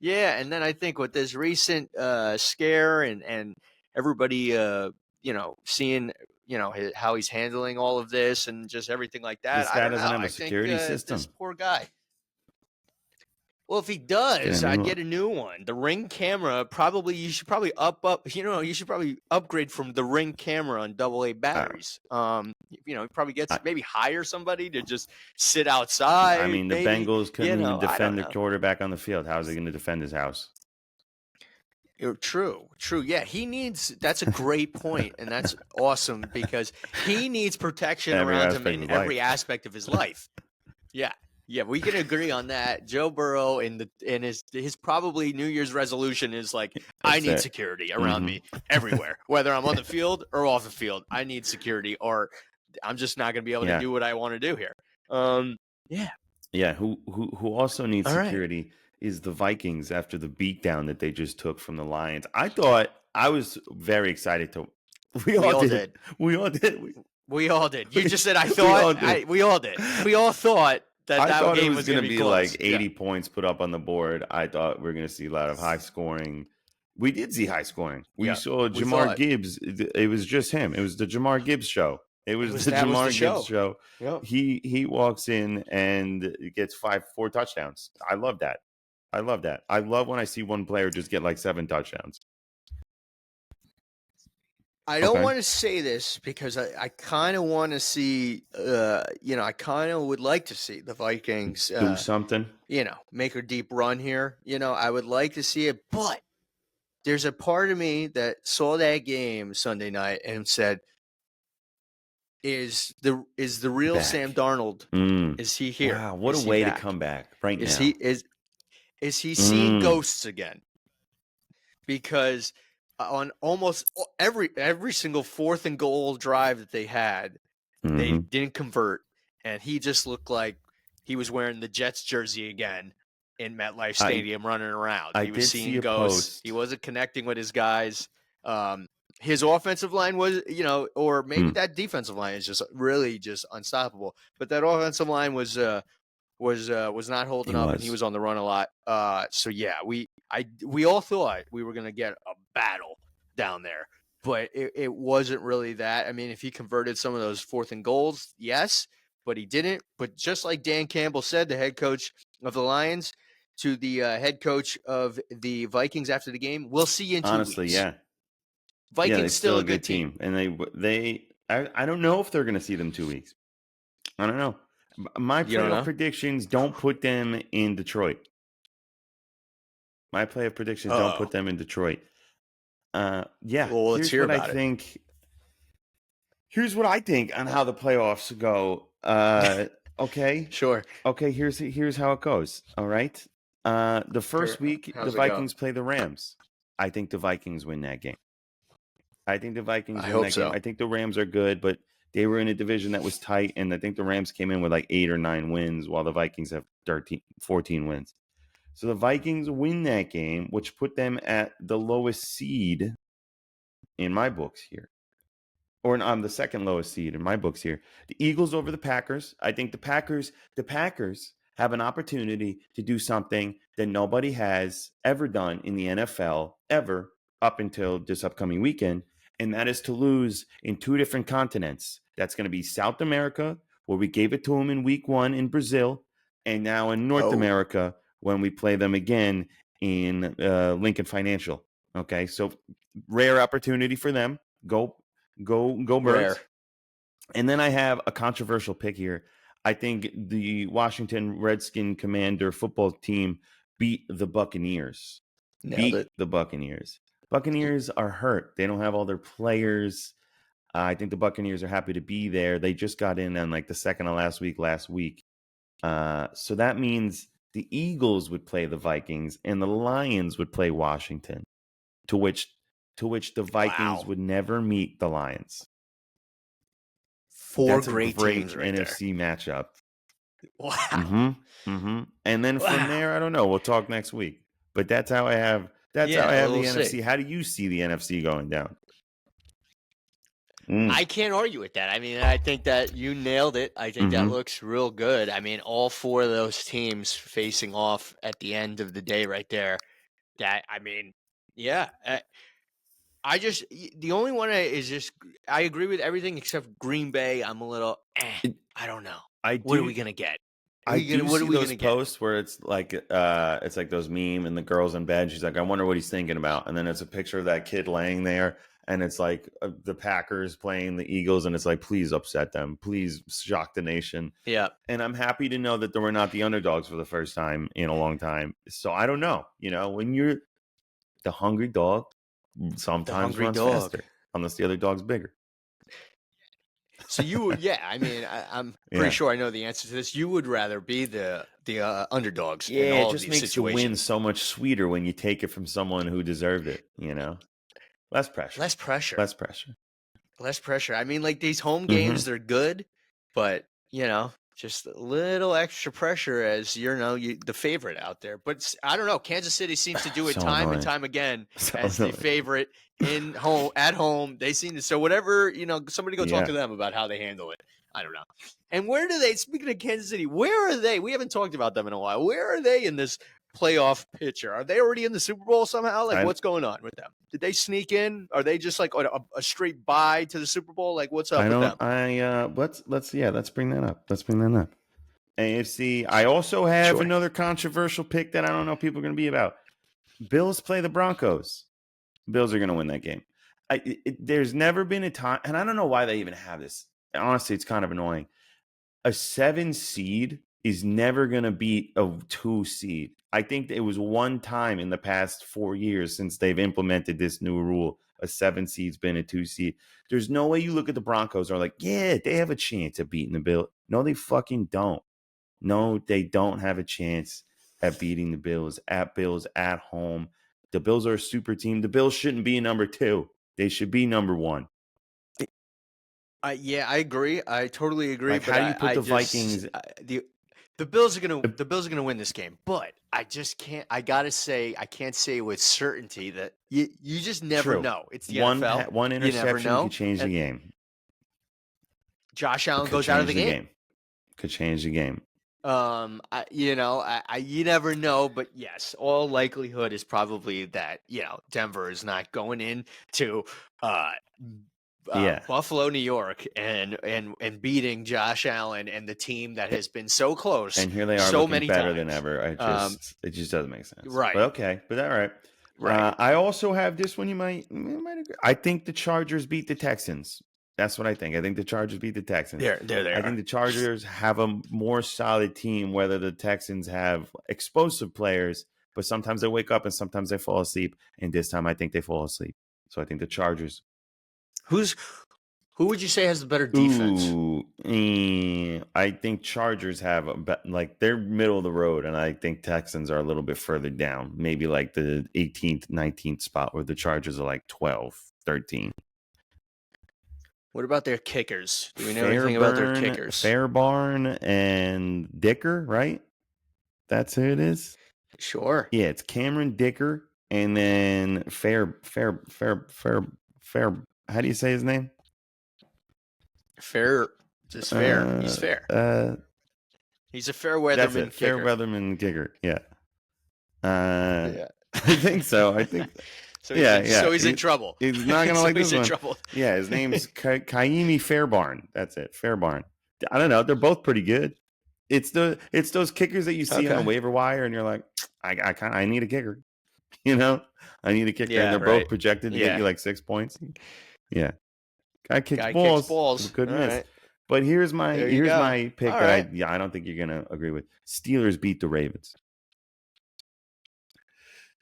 [SPEAKER 1] Yeah, and then I think with this recent scare and everybody, seeing, how he's handling all of this and just everything like that,
[SPEAKER 2] This
[SPEAKER 1] I
[SPEAKER 2] guy
[SPEAKER 1] don't know.
[SPEAKER 2] doesn't have a
[SPEAKER 1] I think
[SPEAKER 2] security
[SPEAKER 1] this
[SPEAKER 2] system.
[SPEAKER 1] poor guy. Well, if he
[SPEAKER 2] Get a
[SPEAKER 1] does,
[SPEAKER 2] new
[SPEAKER 1] I'd
[SPEAKER 2] one.
[SPEAKER 1] get a new one. The Ring camera, you should probably you should probably upgrade from the Ring camera on AA batteries. Probably maybe hire somebody to just sit
[SPEAKER 2] I
[SPEAKER 1] outside,
[SPEAKER 2] mean, the
[SPEAKER 1] maybe,
[SPEAKER 2] Bengals couldn't even
[SPEAKER 1] I don't
[SPEAKER 2] defend the
[SPEAKER 1] know.
[SPEAKER 2] quarterback on the field. How's he going to defend his house?
[SPEAKER 1] True. Yeah, that's a great point, and that's awesome because he needs protection
[SPEAKER 2] Every
[SPEAKER 1] around him
[SPEAKER 2] aspect
[SPEAKER 1] in
[SPEAKER 2] of
[SPEAKER 1] every
[SPEAKER 2] life.
[SPEAKER 1] aspect of his life. Yeah. Yeah, we can agree on that. Joe Burrow and his probably New Year's resolution is like, I
[SPEAKER 2] That's
[SPEAKER 1] need
[SPEAKER 2] it.
[SPEAKER 1] security around me everywhere, whether I'm on the field or off the field. I need security, or I'm just not going to be able to do what I want to do here. Yeah.
[SPEAKER 2] Yeah. Who also needs
[SPEAKER 1] All right.
[SPEAKER 2] security is the Vikings after the beatdown that they just took from the Lions. I was very excited to. We all did. We all did.
[SPEAKER 1] We all did. You just said I thought. We all did. We all thought that game was going to
[SPEAKER 2] be
[SPEAKER 1] close.
[SPEAKER 2] like 80 points put up on the board. I thought we were going to see a lot of high scoring. We did see high scoring. We saw Jamar Gibbs. It was just him. It was the Jamar Gibbs show. It was the Jamar Gibbs show.
[SPEAKER 1] Yep.
[SPEAKER 2] He walks in and gets 4 touchdowns. I love that. I love when I see one player just get like 7 touchdowns.
[SPEAKER 1] I don't want to say this because I kind of want to see, I kind of would like to see the Vikings
[SPEAKER 2] do something,
[SPEAKER 1] make a deep run here. I would like to see it, but there's a part of me that saw that game Sunday night and said, "Is the real
[SPEAKER 2] back.
[SPEAKER 1] Sam Darnold? Is he here?
[SPEAKER 2] Wow, what a way to come back right now.
[SPEAKER 1] Is he seeing ghosts again? Because on almost every single 4th and goal drive that they had, they didn't convert, and he just looked like he was wearing the Jets jersey again in MetLife Stadium, running around. He was seeing ghosts. He wasn't connecting with his guys. His offensive line was, or maybe that defensive line is just really just unstoppable. But that offensive line was not holding up, and he was on the run a lot. So yeah, we all thought we were going to get a battle down there, but it wasn't really that. I mean, if he converted some of those 4th and goals, yes, but he didn't. But just like Dan Campbell said, the head coach of the Lions, to the head coach of the Vikings after the game, we'll see you in 2 weeks.
[SPEAKER 2] Yeah.
[SPEAKER 1] Vikings still a good team.
[SPEAKER 2] And I don't know if they're going to see them 2 weeks. I don't know. My playoff predictions don't put them in Detroit. Don't put them in Detroit. Well,
[SPEAKER 1] let's hear about it.
[SPEAKER 2] Here's what I think on how the playoffs go. Okay.
[SPEAKER 1] Sure.
[SPEAKER 2] Okay, here's how it goes. All right. The first week, the Vikings play the Rams. I think the Vikings win that game. I think the Vikings win that game. I think the Rams are good, but they were in a division that was tight, and I think the Rams came in with like 8 or 9 wins, while the Vikings have 14 wins. So the Vikings win that game, which put them at the lowest seed in my books here. Or on the second lowest seed in my books here. The Eagles over the Packers. I think the Packers have an opportunity to do something that nobody has ever done in the NFL ever up until this upcoming weekend, and that is to lose in 2 different continents. That's going to be South America, where we gave it to them in week 1 in Brazil, and now in North America when we play them again in Lincoln Financial. Okay, so rare opportunity for them. Go Birds. Rare. And then I have a controversial pick here. I think the Washington Redskin Commander football team beat the Buccaneers. The Buccaneers. Buccaneers are hurt. They don't have all their players. I think the Buccaneers are happy to be there. They just got in on like the second of last week. So that means the Eagles would play the Vikings and the Lions would play Washington, to which the Vikings would never meet the Lions.
[SPEAKER 1] 4 great teams right
[SPEAKER 2] NFC
[SPEAKER 1] there.
[SPEAKER 2] matchup.
[SPEAKER 1] Wow.
[SPEAKER 2] And then from there, I don't know. We'll talk next week. But that's how I have. How I have the NFC. How do you see the NFC going down?
[SPEAKER 1] I can't argue with that. I mean, I think that you nailed it. I think that looks real good. I mean, all 4 of those teams facing off at the end of the day right there. I mean, yeah. The only one is just I agree with everything except Green Bay. I'm a little I don't know.
[SPEAKER 2] I
[SPEAKER 1] What are
[SPEAKER 2] do
[SPEAKER 1] we gonna get?
[SPEAKER 2] I do
[SPEAKER 1] What are
[SPEAKER 2] see
[SPEAKER 1] we
[SPEAKER 2] those
[SPEAKER 1] gonna get?
[SPEAKER 2] posts where it's like those meme and the girl's in bed. She's like, I wonder what he's thinking about. And then it's a picture of that kid laying there, and it's like the Packers playing the Eagles, and it's like, please upset them, please shock the nation.
[SPEAKER 1] Yeah,
[SPEAKER 2] And I'm happy to know that they were not the underdogs for the first time in a long time. So I don't know. When you're the hungry dog,
[SPEAKER 1] the
[SPEAKER 2] sometimes
[SPEAKER 1] hungry
[SPEAKER 2] runs
[SPEAKER 1] dog.
[SPEAKER 2] faster, unless the other dog's bigger.
[SPEAKER 1] So I mean, I'm pretty
[SPEAKER 2] Yeah.
[SPEAKER 1] sure I know the answer to this. You would rather be the underdogs in
[SPEAKER 2] Yeah, it
[SPEAKER 1] all of
[SPEAKER 2] just
[SPEAKER 1] these
[SPEAKER 2] makes the win
[SPEAKER 1] situations.
[SPEAKER 2] so much sweeter when you take it from someone who deserved it, Less pressure.
[SPEAKER 1] Less pressure.
[SPEAKER 2] Less pressure.
[SPEAKER 1] Less pressure. I mean, like these home
[SPEAKER 2] Mm-hmm.
[SPEAKER 1] games, they're good, but just a little extra pressure as the favorite out there. But I don't know. Kansas City seems to do it
[SPEAKER 2] So
[SPEAKER 1] time and
[SPEAKER 2] annoying.
[SPEAKER 1] time again
[SPEAKER 2] So
[SPEAKER 1] as the
[SPEAKER 2] annoying.
[SPEAKER 1] favorite at home. They seem to. So whatever somebody go talk
[SPEAKER 2] Yeah.
[SPEAKER 1] to them about how they handle it. I don't know. And where do they? Speaking of Kansas City, where are they? We haven't talked about them in a while. Where are they in this playoff picture? Are they already in the Super Bowl somehow? Like,
[SPEAKER 2] I
[SPEAKER 1] what's going on with them? Did they sneak in? Are they just like a straight bye to the Super Bowl? Like, what's up
[SPEAKER 2] I
[SPEAKER 1] with
[SPEAKER 2] don't
[SPEAKER 1] them?
[SPEAKER 2] let's bring that up. Let's bring that up. AFC. I also have
[SPEAKER 1] Sure.
[SPEAKER 2] another controversial pick that I don't know if people are going to be about. Bills play the Broncos. Bills are going to win that game. There's never been a time, and I don't know why they even have this. Honestly, it's kind of annoying. A 7 seed is never going to beat a 2 seed. I think it was one time in the past 4 years since they've implemented this new rule. A 7 seed's been a 2 seed. There's no way you look at the Broncos and are like, yeah, they have a chance of beating the Bills. No, they fucking don't. No, they don't have a chance at beating the Bills at home. The Bills are a super team. The Bills shouldn't be number 2. They should be number 1.
[SPEAKER 1] Yeah, I agree. I totally agree.
[SPEAKER 2] Like,
[SPEAKER 1] But
[SPEAKER 2] how do you put
[SPEAKER 1] I
[SPEAKER 2] the
[SPEAKER 1] just
[SPEAKER 2] Vikings?
[SPEAKER 1] the Bills are gonna win this game. But I just can't. I gotta say, I can't say with certainty that you just never
[SPEAKER 2] True.
[SPEAKER 1] know. It's the
[SPEAKER 2] One
[SPEAKER 1] NFL.
[SPEAKER 2] one
[SPEAKER 1] You never
[SPEAKER 2] interception could
[SPEAKER 1] know.
[SPEAKER 2] change the
[SPEAKER 1] And
[SPEAKER 2] game.
[SPEAKER 1] Josh
[SPEAKER 2] It
[SPEAKER 1] Allen
[SPEAKER 2] could
[SPEAKER 1] goes out of
[SPEAKER 2] change
[SPEAKER 1] the
[SPEAKER 2] the
[SPEAKER 1] game.
[SPEAKER 2] game. Could change the game.
[SPEAKER 1] You never know, but yes, all likelihood is probably that Denver is not going in to
[SPEAKER 2] Yeah.
[SPEAKER 1] Buffalo, New York, and beating Josh Allen and the team that has been so close,
[SPEAKER 2] And here they are
[SPEAKER 1] so
[SPEAKER 2] looking
[SPEAKER 1] many
[SPEAKER 2] better
[SPEAKER 1] times.
[SPEAKER 2] than ever. It just doesn't make sense.
[SPEAKER 1] Right.
[SPEAKER 2] But okay. But all right.
[SPEAKER 1] Right.
[SPEAKER 2] I also have this one. You might agree. I think the Chargers beat the Texans. That's what I think. I think the Chargers beat the Texans.
[SPEAKER 1] There they
[SPEAKER 2] I
[SPEAKER 1] are.
[SPEAKER 2] think the Chargers have a more solid team, whether the Texans have explosive players, but sometimes they wake up and sometimes they fall asleep. And this time I think they fall asleep. So I think the Chargers.
[SPEAKER 1] Who would you say has the better defense?
[SPEAKER 2] I think Chargers have they're middle of the road, and I think Texans are a little bit further down, maybe like the 18th, 19th spot, where the Chargers are like 12, 13.
[SPEAKER 1] What about their kickers? Do we know anything about their kickers?
[SPEAKER 2] Fairbarn and Dicker, right? That's who it is.
[SPEAKER 1] Sure.
[SPEAKER 2] Yeah, it's Cameron Dicker, and then Fair. How do you say his name?
[SPEAKER 1] Fair. Just fair. He's fair. He's a fair weatherman kicker.
[SPEAKER 2] Fair weatherman kicker. Yeah. I think so. I think.
[SPEAKER 1] So he's in trouble.
[SPEAKER 2] He's not gonna like this one.
[SPEAKER 1] Trouble.
[SPEAKER 2] Yeah, his name's Kaimi Fairbarn. That's it, Fairbarn. I don't know. They're both pretty good. It's those kickers that you see on the waiver wire, and you're like, I need a kicker. I need a kicker, and they're both projected to get you like 6 points. Yeah, guy kicks balls. Good miss. Right. But here's my pick that I don't think you're gonna agree with. Steelers beat the Ravens.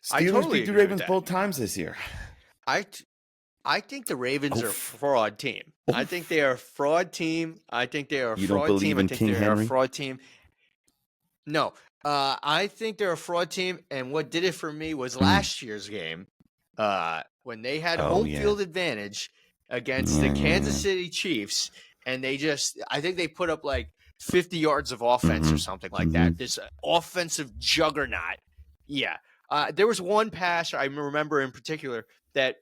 [SPEAKER 2] Steelers beat the Ravens both times this year.
[SPEAKER 1] I think the Ravens are a fraud team. I think they are a fraud team. I think they are a fraud team.
[SPEAKER 2] You don't believe in King Henry?
[SPEAKER 1] A fraud team. No, I think they're a fraud team. And what did it for me was last year's game when they had home field advantage against the Kansas City Chiefs, and I think they put up like 50 yards of offense or something like that. This offensive juggernaut. Yeah. There was one pass I remember in particular that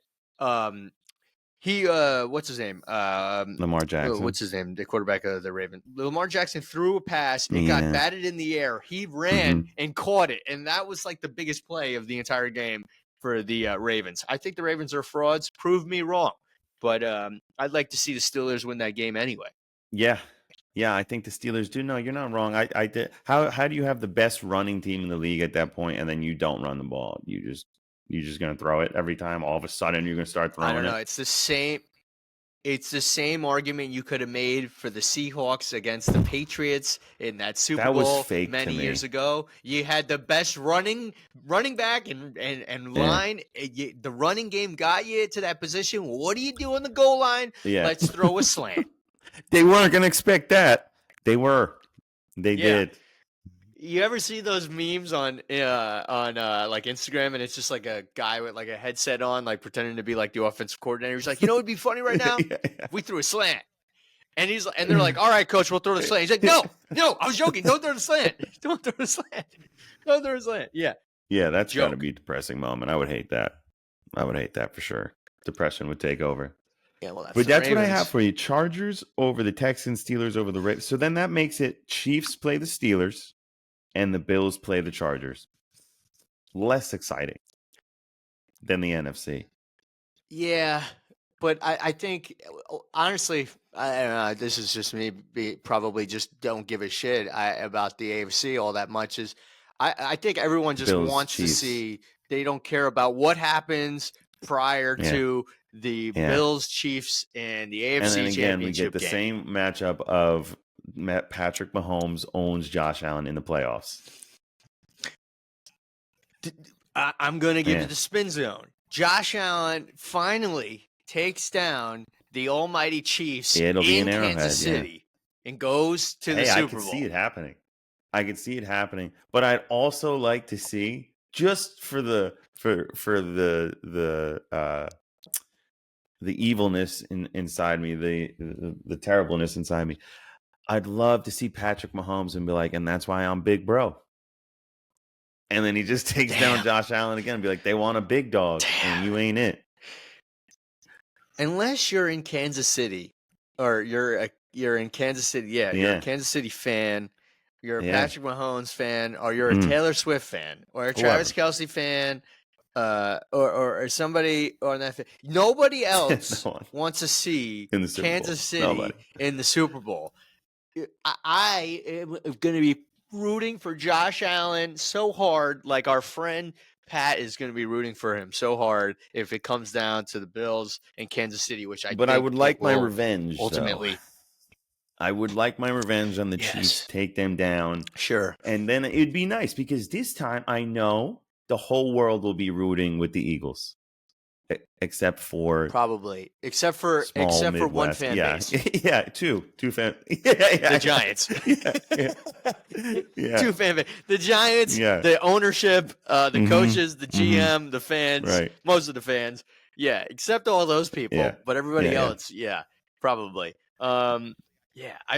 [SPEAKER 1] He what's his name?
[SPEAKER 2] Lamar Jackson.
[SPEAKER 1] What's his name? The quarterback of the Ravens. Lamar Jackson threw a pass. It got
[SPEAKER 2] Yeah.
[SPEAKER 1] batted in the air. He ran and caught it, and that was like the biggest play of the entire game for the Ravens. I think the Ravens are frauds. Prove me wrong, but I'd like to see the Steelers win that game anyway.
[SPEAKER 2] Yeah. Yeah, I think the Steelers do. No, you're not wrong. I did. How do you have the best running team in the league at that point, and then you don't run the ball? You're just going to throw it every time. All of a sudden, you're going to start throwing it.
[SPEAKER 1] I don't know. It's the same. It's the same argument you could have made for the Seahawks against the Patriots in that Super
[SPEAKER 2] That was
[SPEAKER 1] Bowl
[SPEAKER 2] fake
[SPEAKER 1] many
[SPEAKER 2] to me.
[SPEAKER 1] years ago. You had the best running back and line. The running game got you to that position. What do you do on the goal line?
[SPEAKER 2] Yeah.
[SPEAKER 1] Let's throw a slant.
[SPEAKER 2] They weren't going to expect that. They were. They did.
[SPEAKER 1] You ever see those memes on like Instagram, and it's just like a guy with like a headset on, like pretending to be like the offensive coordinator? He's like, you know, it'd be funny right now if we threw a slant, and they're like, all right, coach, we'll throw the slant. He's like, no, I was joking. Don't throw the slant. Don't throw the slant. Don't throw the slant. Yeah.
[SPEAKER 2] Yeah, that's got to be a depressing moment. I would hate that. I would hate that for sure. Depression would take over.
[SPEAKER 1] Yeah, well,
[SPEAKER 2] that's what I have for you. Chargers over the Texans, Steelers over the Ravens. So then that makes it Chiefs play the Steelers and the Bills play the Chargers. Less exciting than the NFC.
[SPEAKER 1] Yeah, but I think, honestly, I don't know, this is just me, probably just don't give a shit about the AFC all that much. I think everyone just wants to see, they don't care about what happens prior to the Bills, Chiefs, and the AFC
[SPEAKER 2] and then again,
[SPEAKER 1] championship
[SPEAKER 2] we get the same matchup of Patrick Mahomes owns Josh Allen in the playoffs.
[SPEAKER 1] I'm going to give it the spin zone. Josh Allen finally takes down the almighty Chiefs in Kansas City and goes to the Super Bowl.
[SPEAKER 2] I can see it happening. I can see it happening. But I'd also like to see, just for the evilness inside me, the terribleness inside me, I'd love to see Patrick Mahomes and be like, and that's why I'm big bro. And then he just takes down Josh Allen again and be like, they want a big dog and you ain't it.
[SPEAKER 1] Unless you're in Kansas City, or you're in Kansas City, you're a Kansas City fan, you're a Patrick Mahomes fan, or you're a Taylor Swift fan, or a Travis Kelce fan, or somebody on that. Nobody else wants to see Kansas City in the Super Bowl. I am going to be rooting for Josh Allen so hard, like our friend Pat is going to be rooting for him so hard if it comes down to the Bills and Kansas City, which I.
[SPEAKER 2] But I would like my revenge.
[SPEAKER 1] Ultimately,
[SPEAKER 2] I would like my revenge on the Chiefs. Take them down,
[SPEAKER 1] sure,
[SPEAKER 2] and then it'd be nice because this time I know the whole world will be rooting with the Eagles. Except for
[SPEAKER 1] except for one fan base.
[SPEAKER 2] two fan.
[SPEAKER 1] The Giants. Two fan base. The Giants, the ownership, the coaches, the GM, the fans, most of the fans. Yeah, except all those people, but everybody else, probably. I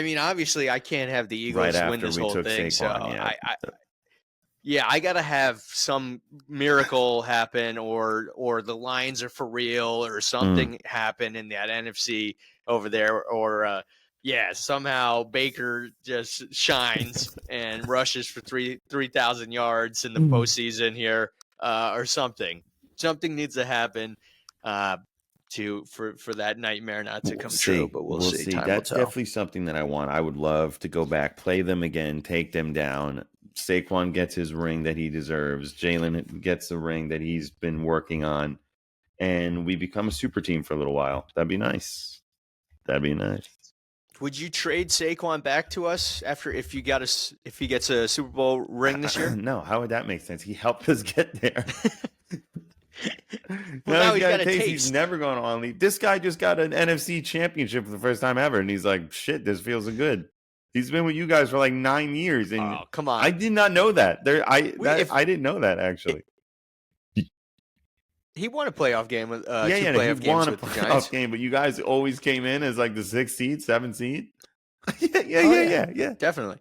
[SPEAKER 1] mean, obviously, I can't have the Eagles win this whole thing, Saquon, so I gotta have some miracle happen, or the Lions are for real, or something happen in that NFC over there, or somehow Baker just shines and rushes for 3,000 yards in the postseason here, or something. Something needs to happen for that nightmare not to come true. But we'll see. Time
[SPEAKER 2] That's
[SPEAKER 1] will tell.
[SPEAKER 2] definitely something that I want. I would love to go back, play them again, take them down. Saquon gets his ring that he deserves. Jalen gets the ring that he's been working on, and we become a super team for a little while. That'd be nice.
[SPEAKER 1] Would you trade Saquon back to us if he gets a Super Bowl ring this year?
[SPEAKER 2] No. How would that make sense? He helped us get there.
[SPEAKER 1] Now he's got a taste.
[SPEAKER 2] He's never going on leave. This guy just got an NFC championship for the first time ever, and he's like, "Shit, this feels so good." He's been with you guys for like 9 years, and
[SPEAKER 1] come on,
[SPEAKER 2] I did not know that. I didn't know that actually.
[SPEAKER 1] He won a playoff game with
[SPEAKER 2] he won a playoff game, but you guys always came in as like the 6th seed, 7th seed. Yeah,
[SPEAKER 1] definitely.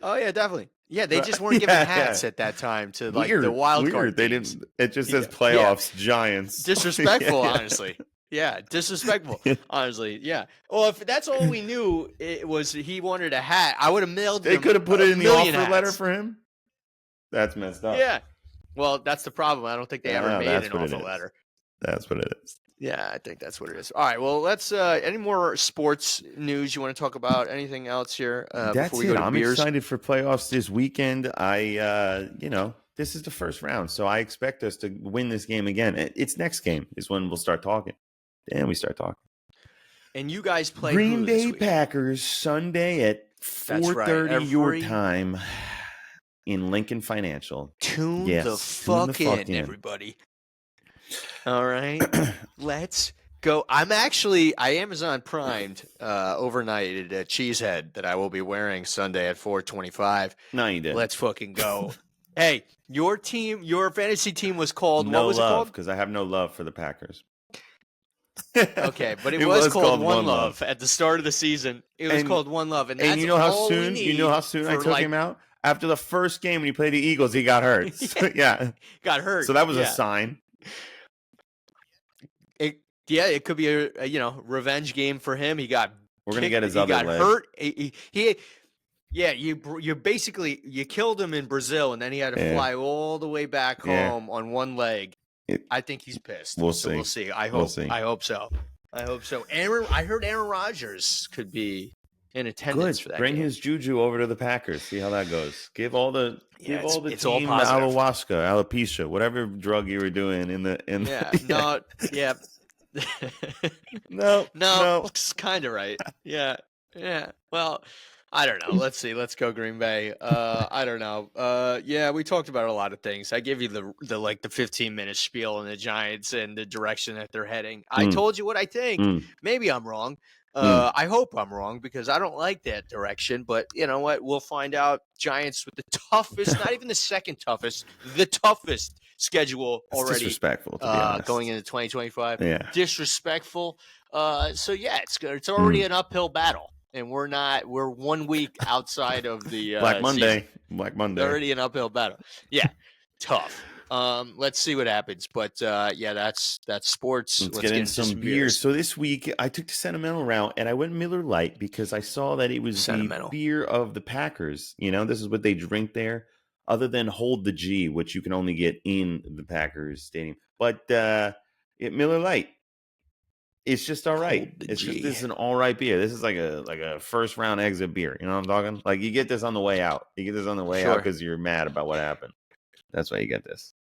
[SPEAKER 1] Oh yeah, definitely. Yeah, they just weren't giving hats at that time to like the wild card.
[SPEAKER 2] They didn't. It just says playoffs, Giants.
[SPEAKER 1] Disrespectful, honestly. Yeah, disrespectful. Honestly, yeah. Well, if that's all we knew, it was he wanted a hat. I would have mailed
[SPEAKER 2] They
[SPEAKER 1] him
[SPEAKER 2] could have put
[SPEAKER 1] a
[SPEAKER 2] it in the
[SPEAKER 1] million
[SPEAKER 2] offer letter
[SPEAKER 1] hats.
[SPEAKER 2] for him. That's messed up.
[SPEAKER 1] Yeah. Well, that's the problem. I don't think they ever
[SPEAKER 2] Oh,
[SPEAKER 1] made
[SPEAKER 2] that's
[SPEAKER 1] an
[SPEAKER 2] what it
[SPEAKER 1] offer
[SPEAKER 2] is.
[SPEAKER 1] letter.
[SPEAKER 2] That's what it is.
[SPEAKER 1] Yeah, I think that's what it is. All right. Well, let's. Any more sports news you want to talk about? Anything else here before
[SPEAKER 2] That's
[SPEAKER 1] we
[SPEAKER 2] it.
[SPEAKER 1] go to
[SPEAKER 2] I'm
[SPEAKER 1] beers?
[SPEAKER 2] excited for playoffs this weekend. This is the first round, so I expect us to win this game again. It's next game is when we'll start talking. Then we start talking.
[SPEAKER 1] And you guys play
[SPEAKER 2] Green
[SPEAKER 1] who
[SPEAKER 2] Bay
[SPEAKER 1] this week?
[SPEAKER 2] Packers Sunday at 4:30 your time in Lincoln Financial.
[SPEAKER 1] Tune the fuck in, everybody. All right, let's go. I Amazon primed overnighted a cheesehead that I will be wearing Sunday at 4:25.
[SPEAKER 2] No, you didn't.
[SPEAKER 1] Let's fucking go. Hey, your fantasy team was called,
[SPEAKER 2] No
[SPEAKER 1] what was
[SPEAKER 2] love,
[SPEAKER 1] it called?
[SPEAKER 2] because I have no love for the Packers.
[SPEAKER 1] Okay, but it was called One Love at the start of the season. It was called One Love, and that's
[SPEAKER 2] you know how
[SPEAKER 1] all
[SPEAKER 2] soon
[SPEAKER 1] we need
[SPEAKER 2] I took him out? After the first game when he played the Eagles, he got hurt. Yeah.
[SPEAKER 1] Got hurt.
[SPEAKER 2] So that was a sign.
[SPEAKER 1] It could be a revenge game for him. We're
[SPEAKER 2] gonna get his other leg.
[SPEAKER 1] He got hurt. You basically you killed him in Brazil, and then he had to fly all the way back home on one leg. I think he's pissed.
[SPEAKER 2] We'll see.
[SPEAKER 1] We'll see. I hope so. I hope so. I heard Aaron Rodgers could be in attendance for that.
[SPEAKER 2] Bring
[SPEAKER 1] game.
[SPEAKER 2] his juju over to the Packers. See how that goes. Give all the team alopecia, whatever drug you were doing No,
[SPEAKER 1] it's kind of right. Yeah. Well, I don't know. Let's see. Let's go Green Bay. I don't know. We talked about a lot of things. I give you the 15-minute spiel on the Giants and the direction that they're heading. I told you what I think. Maybe I'm wrong. I hope I'm wrong because I don't like that direction. But you know what? We'll find out. Giants with the toughest, not even the second toughest, the toughest schedule already.
[SPEAKER 2] Disrespectful, to be honest.
[SPEAKER 1] Going into 2025.
[SPEAKER 2] Yeah.
[SPEAKER 1] Disrespectful. It's already an uphill battle. And we're 1 week outside of the
[SPEAKER 2] Black Monday.
[SPEAKER 1] season.
[SPEAKER 2] Black Monday.
[SPEAKER 1] Already an uphill battle. Yeah. Tough. Let's see what happens. But that's sports.
[SPEAKER 2] Let's get into some beers. So this week I took the sentimental route and I went Miller Lite because I saw that it was the beer of the Packers. This is what they drink there, other than Hold the G, which you can only get in the Packers stadium. But Miller Lite, it's just all right. This is an all right beer. This is like a first round exit beer. You know what I'm talking? Like you get this on the way out. You get this on the way out because you're mad about what happened. That's why you get this.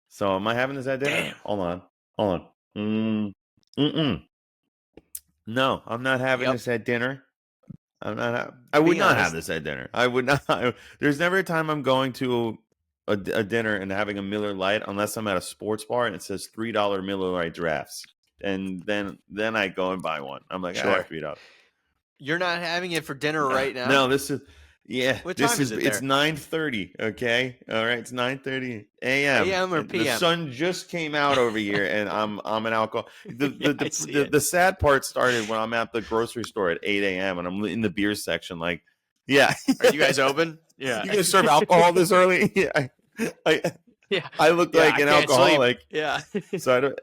[SPEAKER 2] So am I having this at dinner? Damn. Hold on. No, I'm not having this at dinner. I would not have this at dinner. I would not. There's never a time I'm going to a dinner and having a Miller Lite unless I'm at a sports bar and it says $3 Miller Lite drafts. And then I go and buy one. I'm like, sure. $3.
[SPEAKER 1] You're not having it for dinner right now?
[SPEAKER 2] No, this is
[SPEAKER 1] What time is it there?
[SPEAKER 2] It's 9:30. Okay, all right. It's 9:30 a.m.
[SPEAKER 1] A.m. or p.m.
[SPEAKER 2] The sun just came out over here, and I'm an alcohol. The sad part started when I'm at the grocery store at 8 a.m. and I'm in the beer section. Like,
[SPEAKER 1] are you guys open? Yeah,
[SPEAKER 2] you guys serve alcohol this early? I look like an alcoholic.
[SPEAKER 1] Sleep. Yeah,
[SPEAKER 2] so I don't.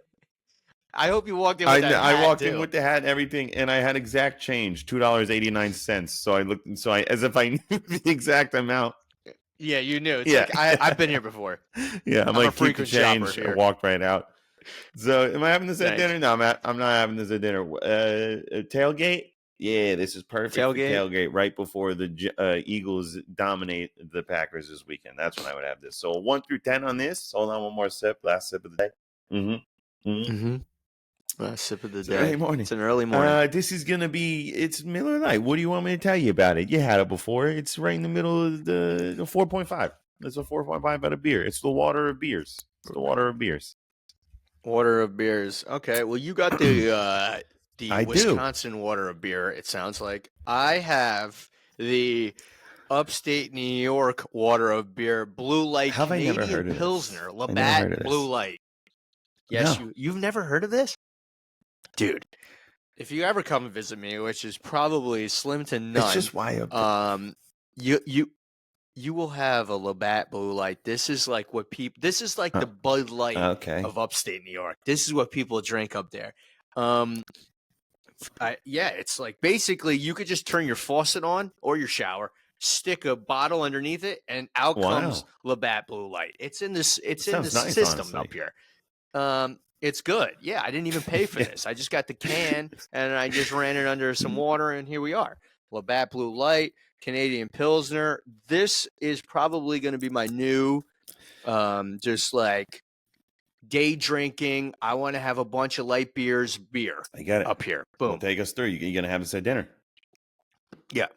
[SPEAKER 1] I hope you walked in with that hat,
[SPEAKER 2] I walked in with the hat and everything, and I had exact change, $2.89. So I looked, as if I knew the exact amount.
[SPEAKER 1] Yeah, you knew. It's like, I've been here before.
[SPEAKER 2] Yeah, I'm like, keep the change. I walked right out. So am I having this at dinner? No, I'm not having this at dinner. Tailgate? Yeah, this is perfect. Tailgate right before the Eagles dominate the Packers this weekend. That's when I would have this. So 1 through 10 on this. Hold on, one more sip. Last sip of the day.
[SPEAKER 1] Last sip of the day. It's an early morning.
[SPEAKER 2] This is going to be, it's Miller Lite. What do you want me to tell you about it? You had it before. It's right in the middle of the 4.5. It's a 4.5 out of beer. It's the water of beers. Water of beers.
[SPEAKER 1] Okay. Well, you got the Wisconsin water of beer, it sounds like. I have the upstate New York water of beer, Blue Light Canadian Pilsner, Labatt Blue Light. Yes, no. You've never heard of this? Dude, if you ever come and visit me, which is probably slim to none,
[SPEAKER 2] it's just why
[SPEAKER 1] you will have a Labatt Blue Light. This is like what people. This is like the Bud Light of upstate New York. This is what people drink up there. It's like basically you could just turn your faucet on or your shower, stick a bottle underneath it, and out comes Labatt Blue Light. It's in this. It's in the
[SPEAKER 2] nice,
[SPEAKER 1] system
[SPEAKER 2] honestly.
[SPEAKER 1] up here. It's good. Yeah, I didn't even pay for this. I just got the can and I just ran it under some water, and here we are. Labatt Blue Light, Canadian Pilsner. This is probably going to be my new, just like day drinking. I want to have a bunch of light beer
[SPEAKER 2] I got it
[SPEAKER 1] up here. Boom.
[SPEAKER 2] Well, take us through. You're going to have this at dinner.
[SPEAKER 1] Yeah.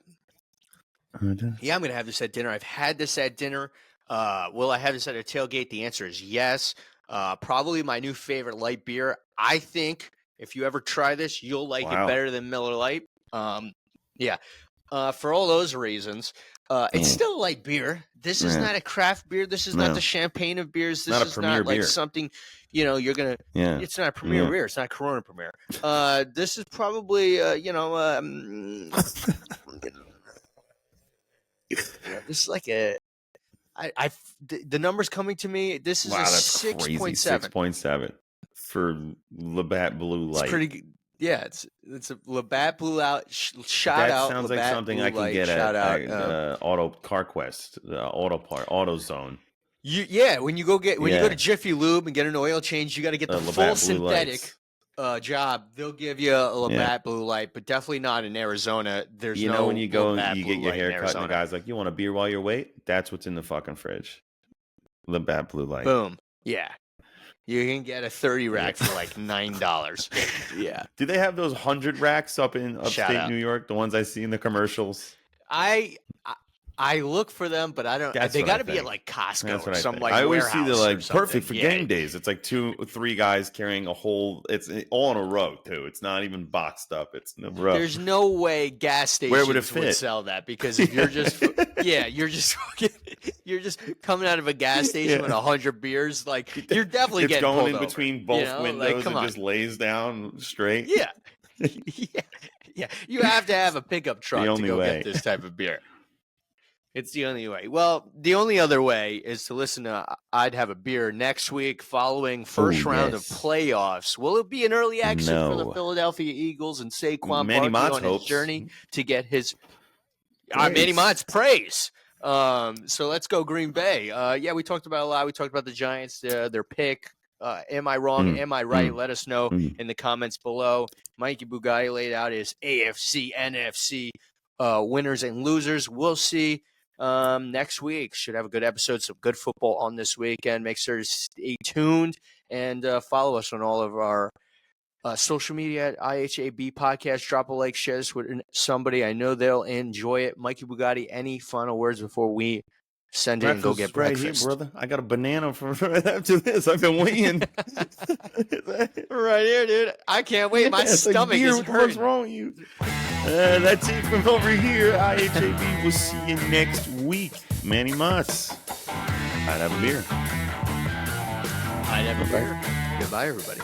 [SPEAKER 1] Yeah, I'm going to have this at dinner. I've had this at dinner. Will I have this at a tailgate? The answer is yes. Probably my new favorite light beer. I think if you ever try this, you'll like it better than Miller Lite. Yeah. For all those reasons, it's still light beer. This is not a craft beer. This is not the champagne of beers. This is not like something, you're going to, it's not a premier beer. It's not Corona Premier. This is probably, this is like a, the numbers coming to me. This is a 6.7.
[SPEAKER 2] 6.7 for Labatt Blue Light.
[SPEAKER 1] It's pretty good. Yeah, it's a Labatt Blue Out. Shout out.
[SPEAKER 2] That sounds
[SPEAKER 1] Labatt
[SPEAKER 2] like something
[SPEAKER 1] Blue
[SPEAKER 2] I can
[SPEAKER 1] Light,
[SPEAKER 2] get
[SPEAKER 1] at
[SPEAKER 2] Auto CarQuest, AutoZone.
[SPEAKER 1] When you go to Jiffy Lube and get an oil change, you got to get the full synthetic job. They'll give you a Labatt Blue Light, but definitely not in Arizona. There's
[SPEAKER 2] when you go
[SPEAKER 1] Labatt
[SPEAKER 2] and you
[SPEAKER 1] Blue
[SPEAKER 2] get your
[SPEAKER 1] Light
[SPEAKER 2] hair
[SPEAKER 1] in
[SPEAKER 2] cut, and the
[SPEAKER 1] Arizona.
[SPEAKER 2] guy's like, "You want a beer while you wait?" That's what's in the fucking fridge. Labatt Blue Light.
[SPEAKER 1] Boom. Yeah. You can get a 30 rack for like $9. Yeah.
[SPEAKER 2] Do they have those 100 racks up in upstate New York? The ones I see in the commercials.
[SPEAKER 1] I look for them, but I don't. They got to be at like Costco or some like
[SPEAKER 2] I always
[SPEAKER 1] warehouse.
[SPEAKER 2] see the like perfect for
[SPEAKER 1] Yeah.
[SPEAKER 2] game days. It's like 2-3 guys carrying a whole. It's all in a row too. It's not even boxed up. It's in a row.
[SPEAKER 1] There's no way gas stations would sell that, because if you're just you're just coming out of a gas station with 100 beers, like you're definitely getting
[SPEAKER 2] going
[SPEAKER 1] pulled
[SPEAKER 2] in between both windows and just lays down straight.
[SPEAKER 1] Yeah. Yeah. You have to have a pickup truck to go get this type of beer. It's the only way. Well, the only other way is to listen to I'd Have a Beer next week following first round of playoffs. Will it be an early exit for the Philadelphia Eagles and Saquon Barkley on his journey to get his Manny Mott's praise? So let's go Green Bay. We talked about a lot. We talked about the Giants, their pick. Am I wrong? Am I right? Let us know in the comments below. Mikey Bugatti laid out his AFC, NFC winners and losers. We'll see next week. Should have a good episode, some good football on this weekend. Make sure to stay tuned and follow us on all of our social media at IHAB Podcast. Drop a like, share this with somebody. I know they'll enjoy it. Mikey Bugatti, any final words before we send it and go get breakfast?
[SPEAKER 2] Right here, brother. I got a banana for right after this. I've been waiting.
[SPEAKER 1] Right here, dude. I can't wait. My stomach is hurting.
[SPEAKER 2] What's wrong with you? That's it from over here. IHAB. We'll see you next week. Manny Mott's. I'd have a beer.
[SPEAKER 1] I'd have a beer. Goodbye, everybody.